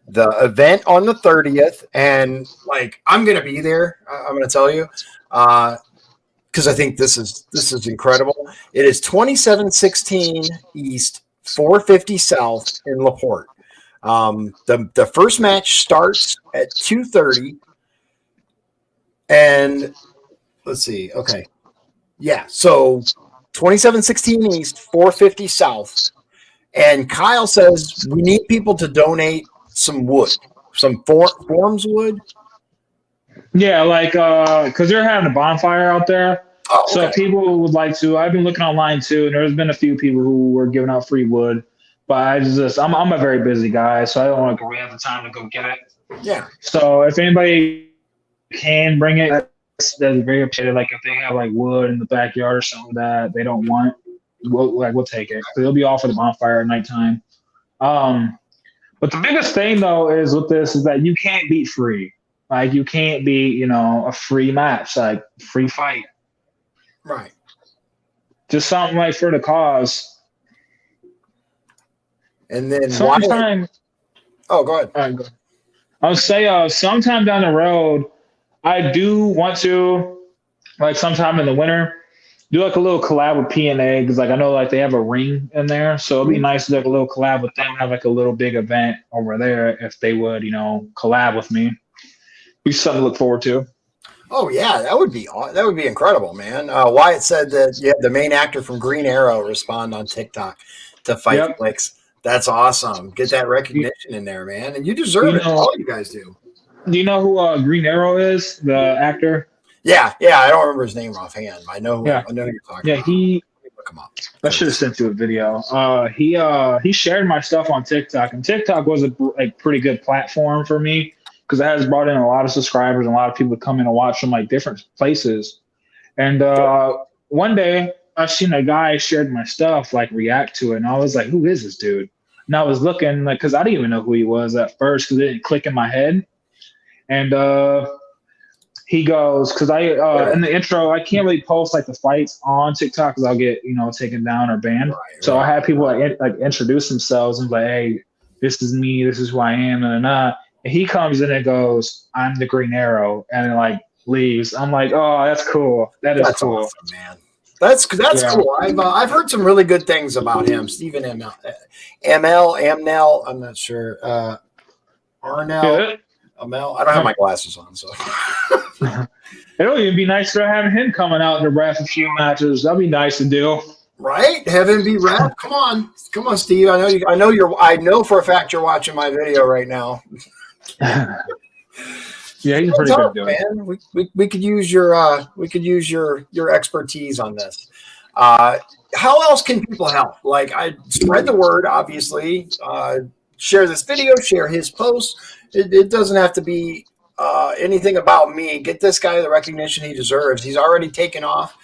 event on the 30th. And like, I'm going to be there. I'm going to tell you, cause I think this is incredible. It is 2716 East, 450 South in LaPorte. The first match starts at 2:30, and let's see. Okay, yeah. So 2716 East, 450 South, and Kyle says we need people to donate some wood, some forms wood. Yeah, like because they're having a bonfire out there. Oh, okay. So people would like to. I've been looking online too, and there's been a few people who were giving out free wood. But I'm a very busy guy, so I don't want to really have the time to go get it. Yeah. So if anybody can bring it, that's very appreciated. Like if they have like wood in the backyard or something that they don't want, we'll take it. So it'll be all for the bonfire at nighttime. But the biggest thing though is with this is that you can't beat free. Like you can't beat a free match, like free fight. Right. Just something like for the cause. And then sometime. Oh, go ahead. All right, go ahead. I'll say sometime down the road, I do want to like sometime in the winter, do like a little collab with PNA because like I know like they have a ring in there, so it'd be nice to do like a little collab with them, have like a little big event over there if they would, collab with me. Be something to look forward to. Oh yeah, that would be incredible, man. Wyatt said that you have the main actor from Green Arrow respond on TikTok to Yep. FightFlix. That's awesome. Get that You, recognition in there, man, and you deserve you it. All know, you guys do. do you know who Green Arrow is? The actor. Yeah, yeah. I don't remember his name offhand. Yeah, I know who you're talking yeah. about. Look him up. I should have sent you a video. He shared my stuff on TikTok, and TikTok was a pretty good platform for me because it has brought in a lot of subscribers and a lot of people come in and watch from like different places. And one day I seen a guy shared my stuff, like react to it, and I was like, "Who is this dude?" And I was looking like because I didn't even know who he was at first because it didn't click in my head. And he goes because I in the intro I can't really post like the fights on TikTok because I'll get taken down or banned. Right, so I had people like introduce themselves and like, hey, this is me, this is who I am, and he comes in and goes, I'm the Green Arrow, and then like leaves. I'm like, oh, that's cool. That's cool, awesome, man. That's cool. I've heard some really good things about him, Stephen Amnell. I'm not sure. Arnell. Yeah. Amel. I don't have my glasses on, so. It would even be nice to have him coming out to ref a few matches. That'd be nice to do. Right? Have him be ref. Come on, Steve. I know for a fact you're watching my video right now. Yeah, he's pretty good, man. We could use your expertise on this. How else can people help? Like, I spread the word, obviously. Share this video, share his post. It doesn't have to be anything about me. Get this guy the recognition he deserves. He's already taken off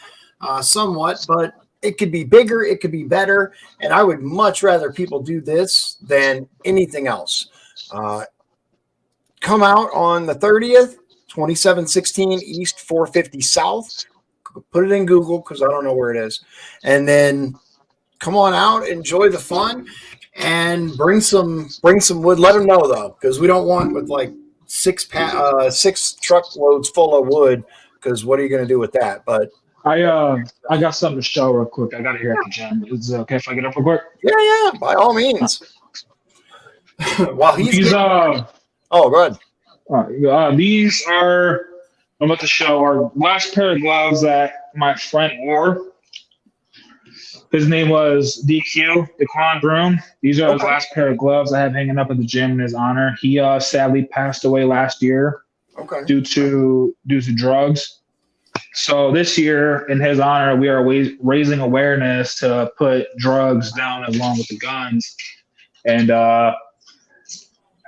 somewhat, but it could be bigger, it could be better, and I would much rather people do this than anything else. Come out on the 30th, 2716 East 450 South. Put it in Google because I don't know where it is. And then come on out, enjoy the fun, and bring some wood. Let them know though, because we don't want with like six truckloads full of wood. Because what are you going to do with that? But I got something to show real quick. I got it here at the gym. Is it okay if I get up real quick? Yeah, by all means. While he's go ahead. These are I'm about to show our last pair of gloves that my friend wore. His name was DQ, Daquan Broom. These are his last pair of gloves I have hanging up at the gym in his honor. He sadly passed away last year due to drugs. So this year, in his honor, we are raising awareness to put drugs down along with the guns. And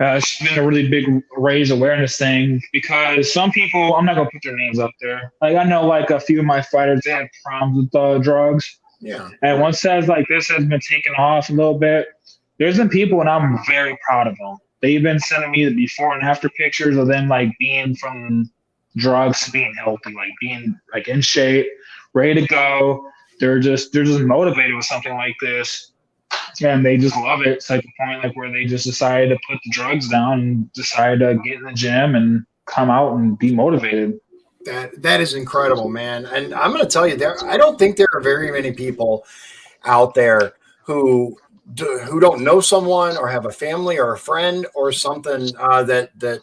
it's been a really big raise awareness thing because some people, I'm not going to put their names up there. Like I know like a few of my fighters, they have problems with drugs. Yeah. And once says like this has been taken off a little bit, there's been people and I'm very proud of them. They've been sending me the before and after pictures of them like being from drugs to being healthy, like being like in shape, ready to go. They're just motivated with something like this. And they just love it. It's like the point like where they just decided to put the drugs down and decide to get in the gym and come out and be motivated. That is incredible, man. And I'm going to tell you, I don't think there are very many people out there who don't know someone or have a family or a friend or something that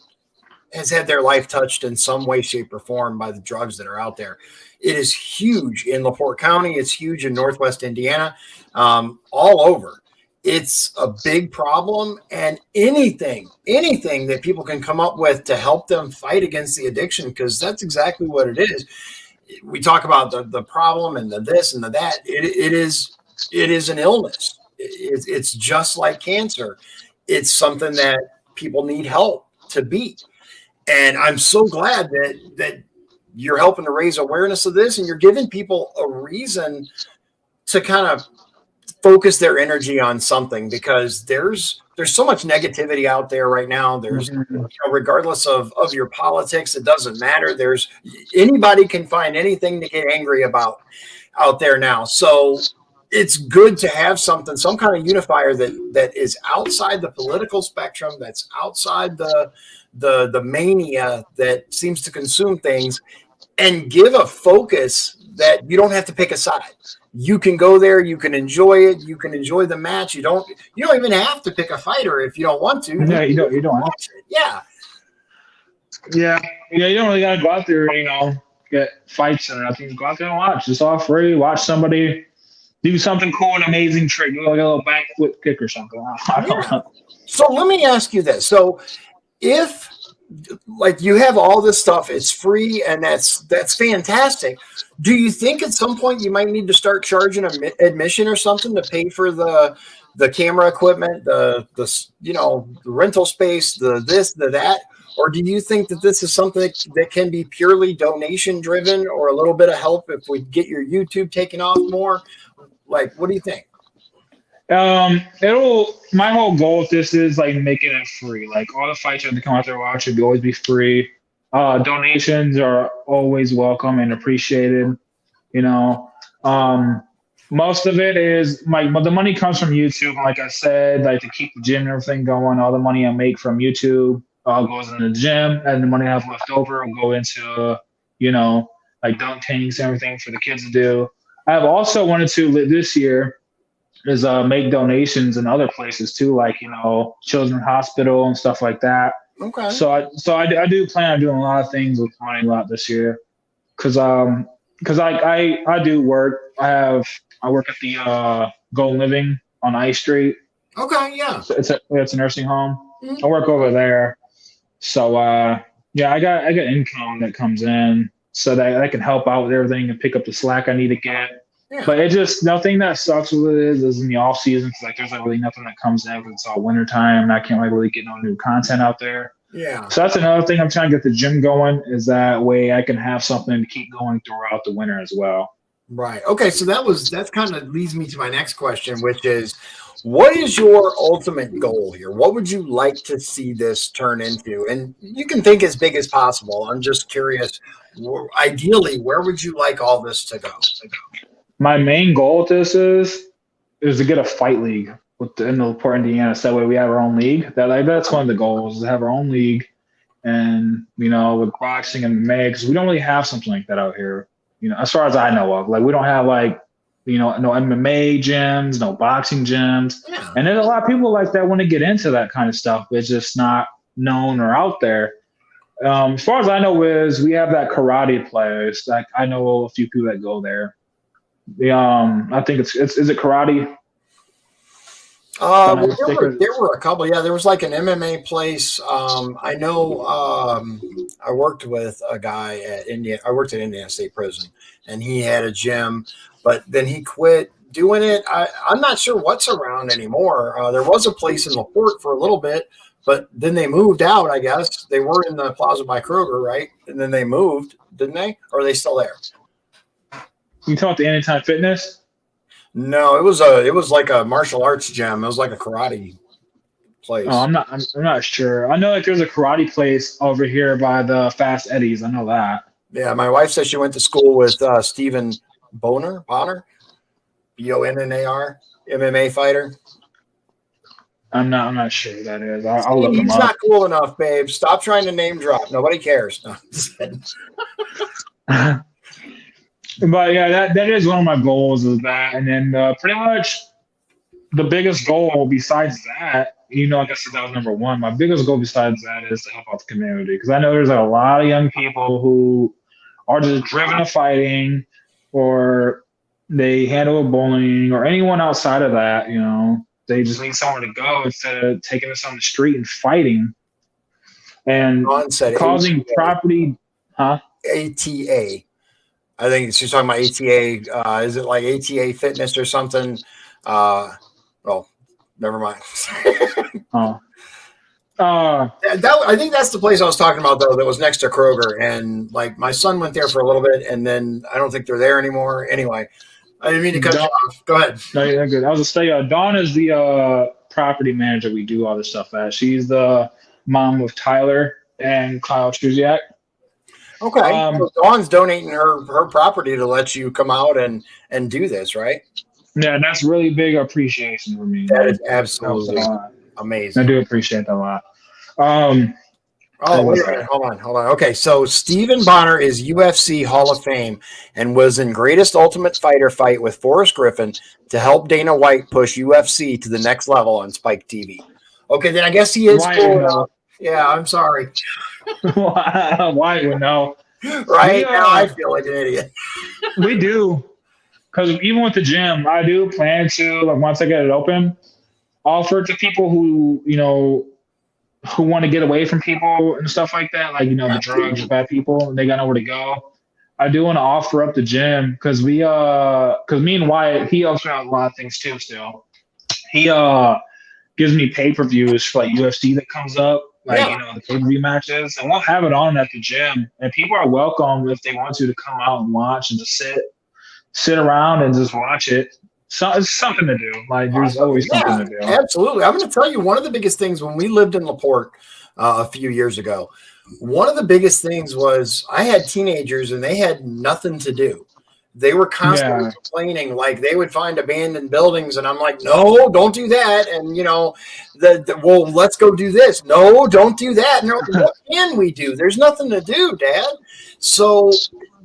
has had their life touched in some way, shape, or form by the drugs that are out there. It is huge in LaPorte County. It's huge in Northwest Indiana, all over. It's a big problem, and anything that people can come up with to help them fight against the addiction, because that's exactly what it is. We talk about the problem and the this and the that. It is an illness. It's just like cancer. It's something that people need help to beat. And I'm so glad that you're helping to raise awareness of this, and you're giving people a reason to kind of focus their energy on something, because there's so much negativity out there right now. There's regardless of your politics, it doesn't matter. Anybody can find anything to get angry about out there now. So it's good to have some kind of unifier that is outside the political spectrum, that's outside the mania that seems to consume things, and give a focus that you don't have to pick a side. You can go there, you can enjoy it, you can enjoy the match. You don't even have to pick a fighter if you don't want to. Yeah, you don't have watch it. Yeah. Yeah, you don't really gotta go out there, get fights and nothing. Go out there and watch. It's all free. Watch somebody do something cool and amazing trick, do like a little backflip kick or something. I don't know. So let me ask you this. So if like you have all this stuff, it's free and that's fantastic. Do you think at some point you might need to start charging admission or something to pay for the camera equipment, the rental space, the this, the that? Or do you think that this is something that can be purely donation driven, or a little bit of help if we get your YouTube taken off more? Like, what do you think? My whole goal with this is like making it free. Like all the fights you have to come out there and watch should always be free. Donations are always welcome and appreciated. Most of it is the money comes from YouTube. Like I said, like to keep the gym and everything going, all the money I make from YouTube goes in the gym, and the money I have left over will go into, like dunk tanks and everything for the kids to do. I have also wanted to this year is make donations in other places too, like Children's Hospital and stuff like that. Okay. So I do plan on doing a lot of things with money a lot this year, because I do work. I work at the Golden Living on I Street. Okay, yeah. So it's a nursing home. Mm-hmm. I work over there. So I got income that comes in, so that I can help out with everything and pick up the slack I need to get. Yeah. But it just, nothing that sucks with it is in the off season, because there's like really nothing that comes in because it's all winter time and I can't like really get no new content out there. Yeah. So that's another thing I'm trying to get the gym going, is that way I can have something to keep going throughout the winter as well. Right. Okay. So that kind of leads me to my next question, which is, what is your ultimate goal here? What would you like to see this turn into? And you can think as big as possible. I'm just curious, ideally, where would you like all this to go? My main goal with this is to get a fight league in the Port, Indiana. So that way we have our own league. That's one of the goals, is to have our own league. And, with boxing and MMA, because we don't really have something like that out here, as far as I know of. Like, we don't have no MMA gyms, no boxing gyms. Yeah. And there's a lot of people like that want to get into that kind of stuff, but it's just not known or out there. As far as I know is we have that karate place. Like, I know a few people that go there. I think is it karate? There were a couple. Yeah, there was like an MMA place. I know. I worked with a guy at I worked at Indiana State Prison, and he had a gym, but then he quit doing it. I'm not sure what's around anymore. There was a place in LaPorte for a little bit, but then they moved out. I guess they were in the Plaza by Kroger, right? And then they moved, didn't they? Or are they still there? You talking about the Anytime Fitness? No, it was like a martial arts gym. It was like a karate place. Oh, I'm not sure. I know that there's a karate place over here by the Fast Eddies. I know that. Yeah, my wife says she went to school with Stephen Bonner, Bonnar, MMA fighter. I'm not sure who that is. I'll look him up. He's not cool enough, babe. Stop trying to name drop. Nobody cares. No. But yeah, that is one of my goals, is that. And then pretty much the biggest goal besides that, like I said, that was number one. My biggest goal besides that is to help out the community, because I know there's a lot of young people who are just driven to fighting, or they handle bullying, or anyone outside of that. They just need somewhere to go instead of taking us on the street and fighting and causing property. Huh? ATA. I think she's talking about ATA. Is it like ATA Fitness or something? Well, never mind. I think that's the place I was talking about, though, that was next to Kroger. And like my son went there for a little bit, and then I don't think they're there anymore. Anyway, I didn't mean to cut you off. Go ahead. No, you're good. I was going to say, Dawn is the property manager we do all this stuff at. She's the mom of Tyler and Kyle Truziak. Okay. So Dawn's donating her property to let you come out and do this, right? Yeah, that's really big appreciation for me. That is absolutely amazing. I do appreciate that a lot. Oh, wait a minute. Hold on. Okay, so Stephen Bonner is UFC Hall of Fame and was in Greatest Ultimate Fighter fight with Forrest Griffin to help Dana White push UFC to the next level on Spike TV. Okay, then I guess he is White would cool know. enough. Yeah, I'm sorry. White would know. Right We now, I feel like an idiot. we do, because even with the gym, I do plan to, like, once I get it open, offer it to people who who want to get away from people and stuff like that, like the drugs, the bad people, and they got nowhere to go. I do want to offer up the gym because because me and Wyatt, he helps me out with a lot of things too. Still, he gives me pay-per-views for like UFC that comes up, like Yeah. the pay-per-view matches, and we'll have it on at the gym. And people are welcome if they want to come out and watch and just sit around and just watch it. So it's something to do. Like there's always something to do. Absolutely. I'm going to tell you one of the biggest things when we lived in LaPorte a few years ago. One of the biggest things was I had teenagers and they had nothing to do. They were constantly complaining, like they would find abandoned buildings, and I'm like, no, don't do that. And well, let's go do this. No, don't do that. No, what can we do? There's nothing to do, Dad. So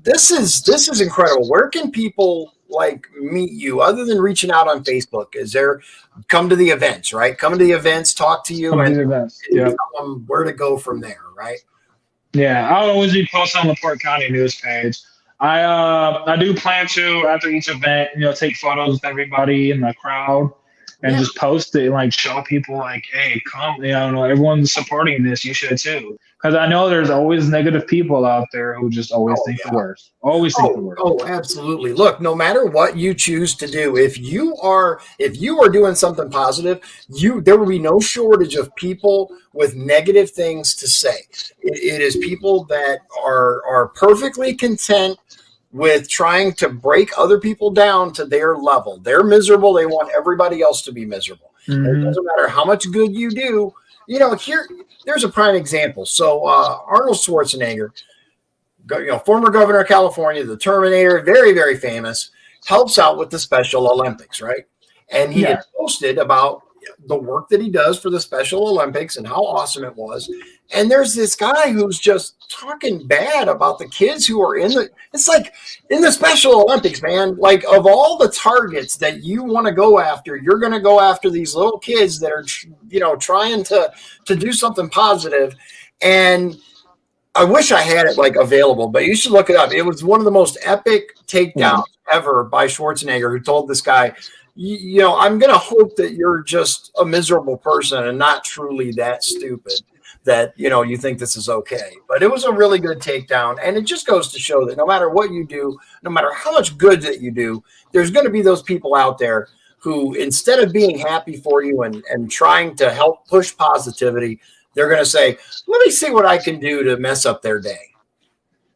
this is incredible. Where can people like meet you other than reaching out on Facebook? Is there come to the events, right? Come to the events, talk to you, and tell them where to go from there, right? Yeah, I'll always be posting on the Port County news page. I do plan to after each event, take photos with everybody in the crowd and just post it and like show people like, hey, come, everyone's supporting this. You should too, because I know there's always negative people out there who just always think the worst. Always think the worst. Oh, absolutely. Look, no matter what you choose to do, if you are doing something positive, there will be no shortage of people with negative things to say. It is people that are perfectly content with trying to break other people down to their level. They're miserable. They want everybody else to be miserable. Mm-hmm. It doesn't matter how much good you do. There's a prime example. So Arnold Schwarzenegger, former governor of California, the Terminator, very, very famous, helps out with the Special Olympics, right? And he had posted about the work that he does for the Special Olympics and how awesome it was. And there's this guy who's just talking bad about the kids who are it's like in the Special Olympics, man, like of all the targets that you want to go after, you're going to go after these little kids that are, trying to do something positive. And I wish I had it like available, but you should look it up. It was one of the most epic takedowns ever by Schwarzenegger, who told this guy, I'm going to hope that you're just a miserable person and not truly that stupid that, you think this is okay. But it was a really good takedown. And it just goes to show that no matter what you do, no matter how much good that you do, there's going to be those people out there who, instead of being happy for you and trying to help push positivity, they're going to say, let me see what I can do to mess up their day.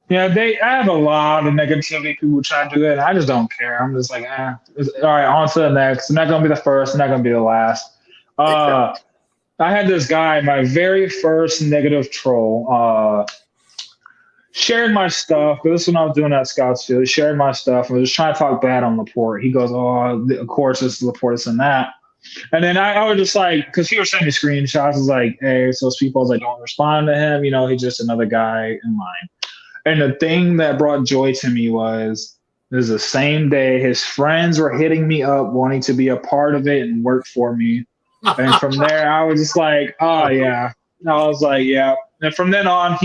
Yeah, I have a lot of negativity people try to do it, and I just don't care. I'm just like, all right, on to the next. I'm not going to be the first. I'm not going to be the last. I had this guy, my very first negative troll, shared my stuff. But this is when I was doing that Scottsfield. He shared my stuff and was just trying to talk bad on Laporte. He goes, of course, this is Laporte, this and that. And then I was just like, because he was sending me screenshots, I was like, hey, so those people, don't respond to him. He's just another guy in line. And the thing that brought joy to me was, this is the same day his friends were hitting me up, wanting to be a part of it and work for me. And from there, I was just like, oh, yeah. And I was like, yeah. And from then on,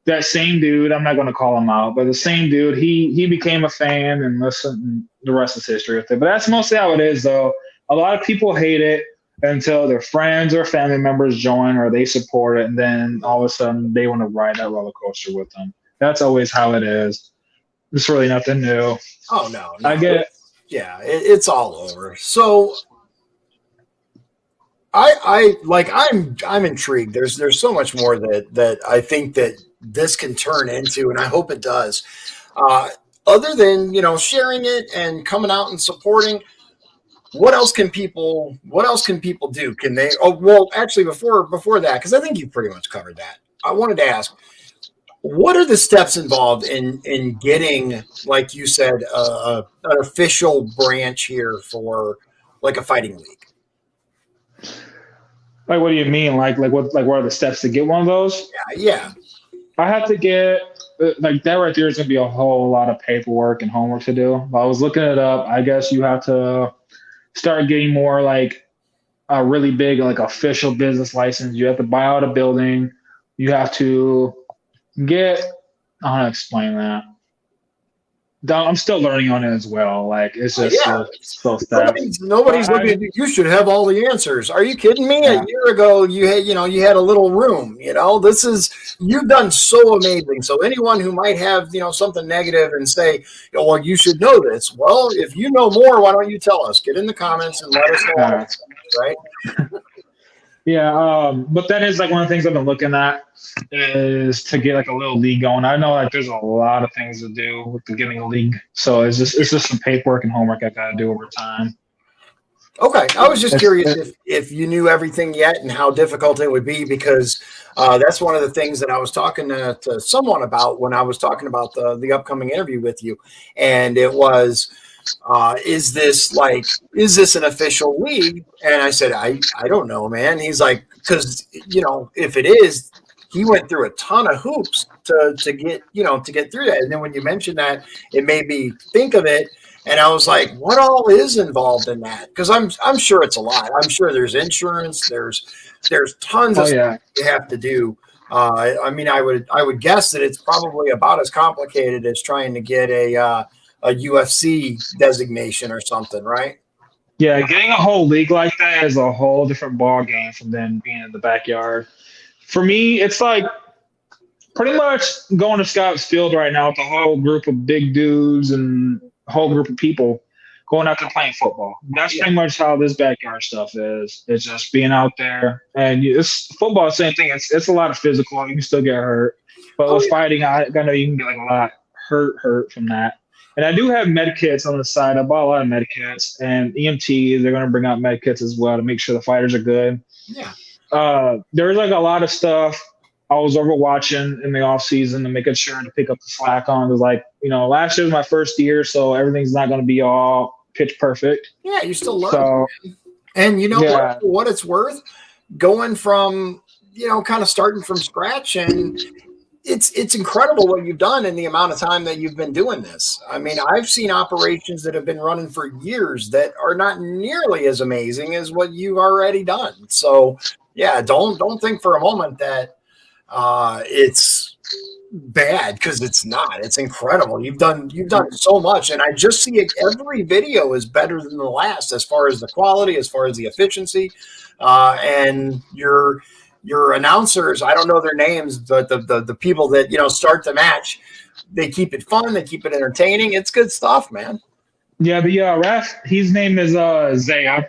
that same dude, I'm not going to call him out, but the same dude, he became a fan, and listen, the rest is history with it. But that's mostly how it is, though. A lot of people hate it until their friends or family members join or they support it, and then all of a sudden they want to ride that roller coaster with them. That's always how it is. It's really nothing new. Oh, no. I get it. Yeah, it's all over. So I'm intrigued. There's so much more that I think that this can turn into, and I hope it does. Other than sharing it and coming out and supporting, what else can people do? Can they? Oh, well, actually, before that, because I think you pretty much covered that. I wanted to ask, what are the steps involved in getting, like you said, an official branch here for like a fighting league? Like, what do you mean? What are the steps to get one of those? Yeah. I have to get like that right there is gonna be a whole lot of paperwork and homework to do. I was looking it up. I guess you have to start getting more like a really big like official business license. You have to buy out a building. You have to get. I don't know how to explain that. I'm still learning on it as well. Like it's just Yeah. slow steps. Nobody's But looking at you. You should have all the answers. Are you kidding me? A yeah, year ago, you had a little room. You've done so amazing. So anyone who might have, something negative and say, well, you should know this. Well, if you know more, why don't you tell us? Get in the comments and let us know all uh, the stuff, right? yeah. But that is like one of the things I've been looking at is to get like a little league going. I know like there's a lot of things to do with getting a league, so it's just some paperwork and homework I got to do over time. Okay, I was just curious It's if you knew everything yet and how difficult it would be because that's one of the things that I was talking to someone about when I was talking about the upcoming interview with you, and it was, is this an official league? And I said, I don't know, man. He's like, because if it is, he went through a ton of hoops to get through that. And then when you mentioned that, it made me think of it. And I was like, what all is involved in that? Because I'm sure it's a lot. I'm sure there's insurance. There's tons oh of stuff yeah. you have to do. I mean, I would guess that it's probably about as complicated as trying to get a UFC designation or something, right? Yeah, getting a whole league like that is a whole different ball game from then being in the backyard. For me, it's like pretty much going to Scouts Field right now with a whole group of big dudes and a whole group of people going out there playing football. That's Yeah. pretty much how this backyard stuff is. It's just being out there, and it's football. Same thing. It's a lot of physical. You can still get hurt, but Oh with yeah. fighting, I know you can get like a lot hurt from that. And I do have med kits on the side. I bought a lot of med kits and EMT. They're going to bring out med kits as well to make sure the fighters are good. Yeah. There's like a lot of stuff I was overwatching in the off season and making sure to pick up the slack on. It was like, last year was my first year, so everything's not going to be all pitch perfect. Yeah. You still learn. So And you know yeah, what it's worth? Going from, kind of starting from scratch, and it's incredible what you've done in the amount of time that you've been doing this. I mean, I've seen operations that have been running for years that are not nearly as amazing as what you've already done. So yeah, don't think for a moment that it's bad, because it's not. It's incredible. You've done so much, and I just see it. Every video is better than the last as far as the quality, as far as the efficiency, and your announcers. I don't know their names, but the people that start the match, they keep it fun. They keep it entertaining. It's good stuff, man. yeah, but yeah, ref. His name is Zaya.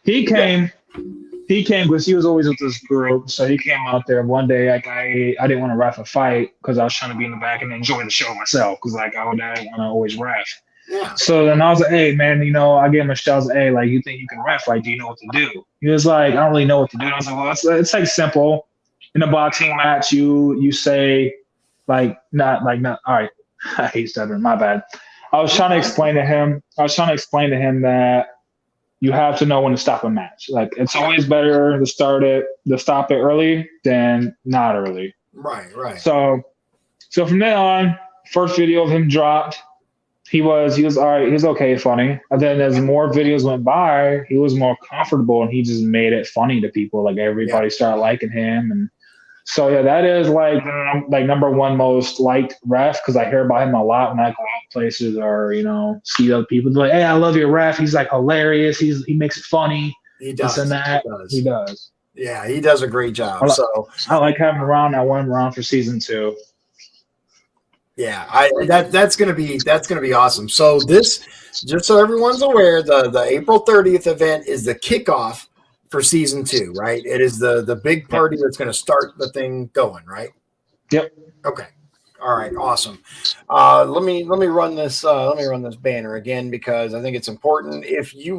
He Yeah. came. He came because he was always with this group, so he came out there one day. Like I didn't want to ref a fight because I was trying to be in the back and enjoy the show myself. Because like I didn't want to always ref. Yeah. So then I was like, hey man, I gave him a shout. I was like, hey, like you think you can ref? Like, do you know what to do? He was like, I don't really know what to do. And I was like, well, it's like simple. In a boxing match, you say not. All right, I hate stuttering. My bad. I was trying to explain to him. That you have to know when to stop a match. Like it's always better to stop it early than not early. Right. So from then on, first video of him dropped. He was all right. He was okay, funny. And then as more videos went by, he was more comfortable, and he just made it funny to people. Like everybody started liking him, and so yeah, that is like number one most liked ref because I hear about him a lot when I go out places or see other people. They're like, hey, I love your ref. He's like hilarious. He makes it funny. He does. This and that. He does. Yeah, he does a great job. So I like having him around. I want him around for season 2. yeah, that's gonna be awesome. So this, just so everyone's aware, the April 30th event is the kickoff for season 2, right? It is the big party that's going to start the thing going, right? Yep. Okay. All right. Awesome. Let me run this. Let me run this banner again because I think it's important. If you're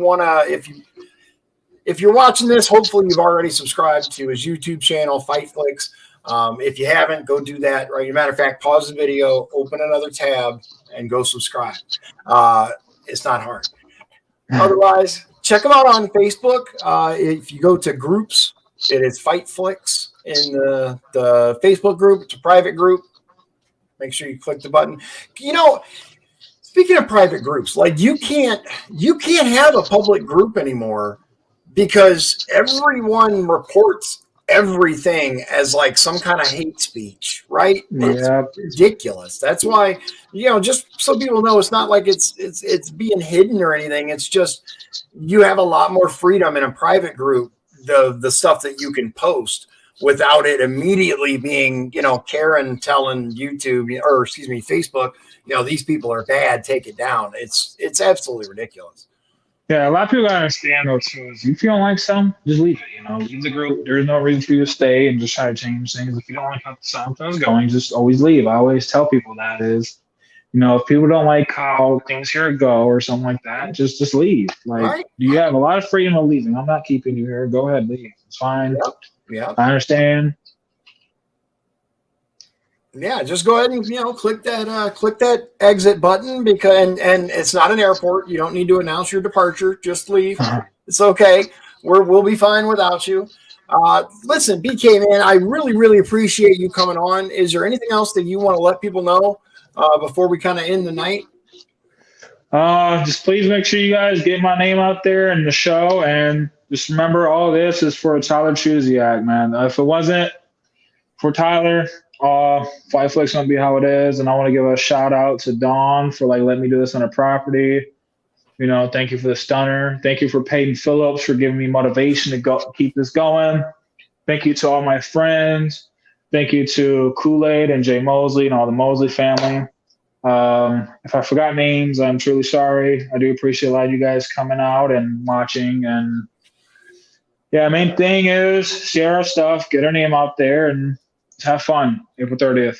watching this, hopefully you've already subscribed to his YouTube channel, FightFlix. If you haven't, go do that. Right. As a matter of fact, pause the video, open another tab, and go subscribe. It's not hard. Otherwise, check them out on Facebook. If you go to groups It is FightFlix in the Facebook group. It's a private group. Make sure you click the button. Speaking of private groups, like you can't have a public group anymore because everyone reports everything as like some kind of hate speech, right? It's Yeah. ridiculous. That's why, just so people know, it's not like it's being hidden or anything. It's just you have a lot more freedom in a private group, the stuff that you can post without it immediately being, Karen telling Facebook, these people are bad, take it down. It's absolutely ridiculous. Yeah, a lot of people gotta understand though too is if you don't like something, just leave it. Leave the group. There's no reason for you to stay and just try to change things. If you don't like how something's going, just always leave. I always tell people that is, if people don't like how things here go or something like that, just leave. Like Right. You have a lot of freedom of leaving. I'm not keeping you here. Go ahead, leave. It's fine. Yep. Yeah. I understand. Yeah, just go ahead and click that exit button because and it's not an airport. You don't need to announce your departure. Just leave. It's okay. We'll be fine without you. Listen, BK man, I really really appreciate you coming on. Is there anything else that you want to let people know before we kind of end the night? Just please make sure you guys get my name out there in the show, and just remember all this is for Tyler Chuziak, man. If it wasn't for Tyler, FightFlix won't be how it is. And I want to give a shout out to Dawn for letting me do this on her property. Thank you for the stunner. Thank you for Peyton Phillips for giving me motivation to keep this going. Thank you to all my friends. Thank you to Kool-Aid and Jay Mosley and all the Mosley family. If I forgot names, I'm truly sorry. I do appreciate a lot of you guys coming out and watching. And yeah, main thing is share our stuff, get our name out there, and have fun April 30th.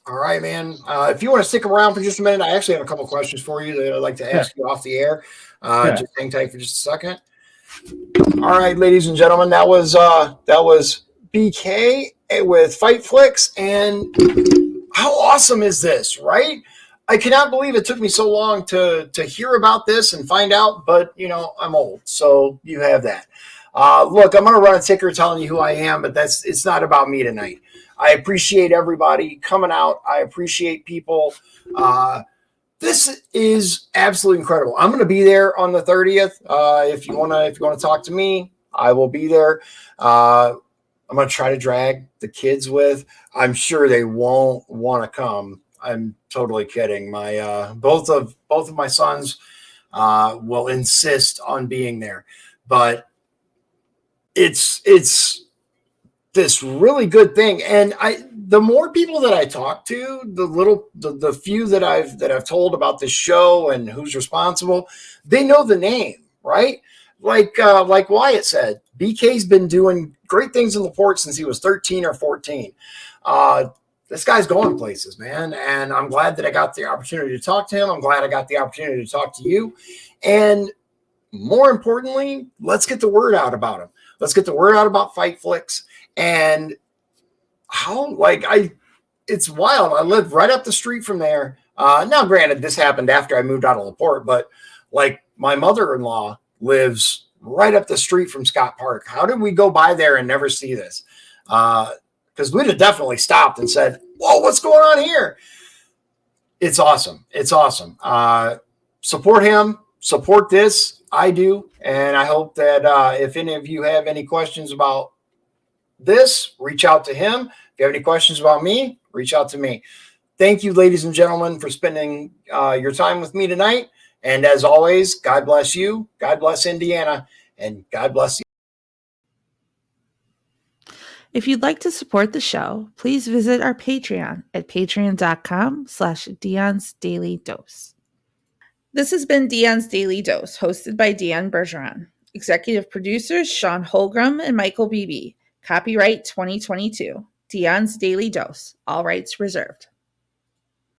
All right, man. If you want to stick around for just a minute, I actually have a couple questions for you that I'd like to ask you off the air. Just hang tight for just a second. All right, ladies and gentlemen, that was BK with FightFlix. And how awesome is this, right? I cannot believe it took me so long to hear about this and find out, but I'm old, so you have that. Look, I'm going to run a ticker telling you who I am, but it's not about me tonight. I appreciate everybody coming out. I appreciate people. This is absolutely incredible. I'm going to be there on the 30th. If you want to talk to me, I will be there. I'm going to try to drag the kids with. I'm sure they won't want to come. I'm totally kidding. My both of my sons will insist on being there, but it's this really good thing. And the more people that I talk to, the few that I've told about this show and who's responsible, they know the name, right? Like Wyatt said, BK's been doing great things in LaPorte since he was 13 or 14. This guy's going places, man. And I'm glad that I got the opportunity to talk to him. I'm glad I got the opportunity to talk to you. And more importantly, let's get the word out about him. Let's get the word out about FightFlix and how, it's wild. I live right up the street from there. Now, granted, this happened after I moved out of LaPorte, but my mother-in-law lives right up the street from Scott Park. How did we go by there and never see this? Because we'd have definitely stopped and said, whoa, what's going on here? It's awesome. It's awesome. Support him. Support this. I do. And I hope that if any of you have any questions about this, reach out to him. If you have any questions about me, reach out to me. Thank you, ladies and gentlemen, for spending your time with me tonight. And as always, God bless you. God bless Indiana. And God bless you. If you'd like to support the show, please visit our Patreon at patreon.com/Dion's Daily Dose. This has been Dion's Daily Dose, hosted by Dion Bergeron. Executive producers Sean Holgram and Michael Beebe. Copyright 2022. Dion's Daily Dose. All rights reserved.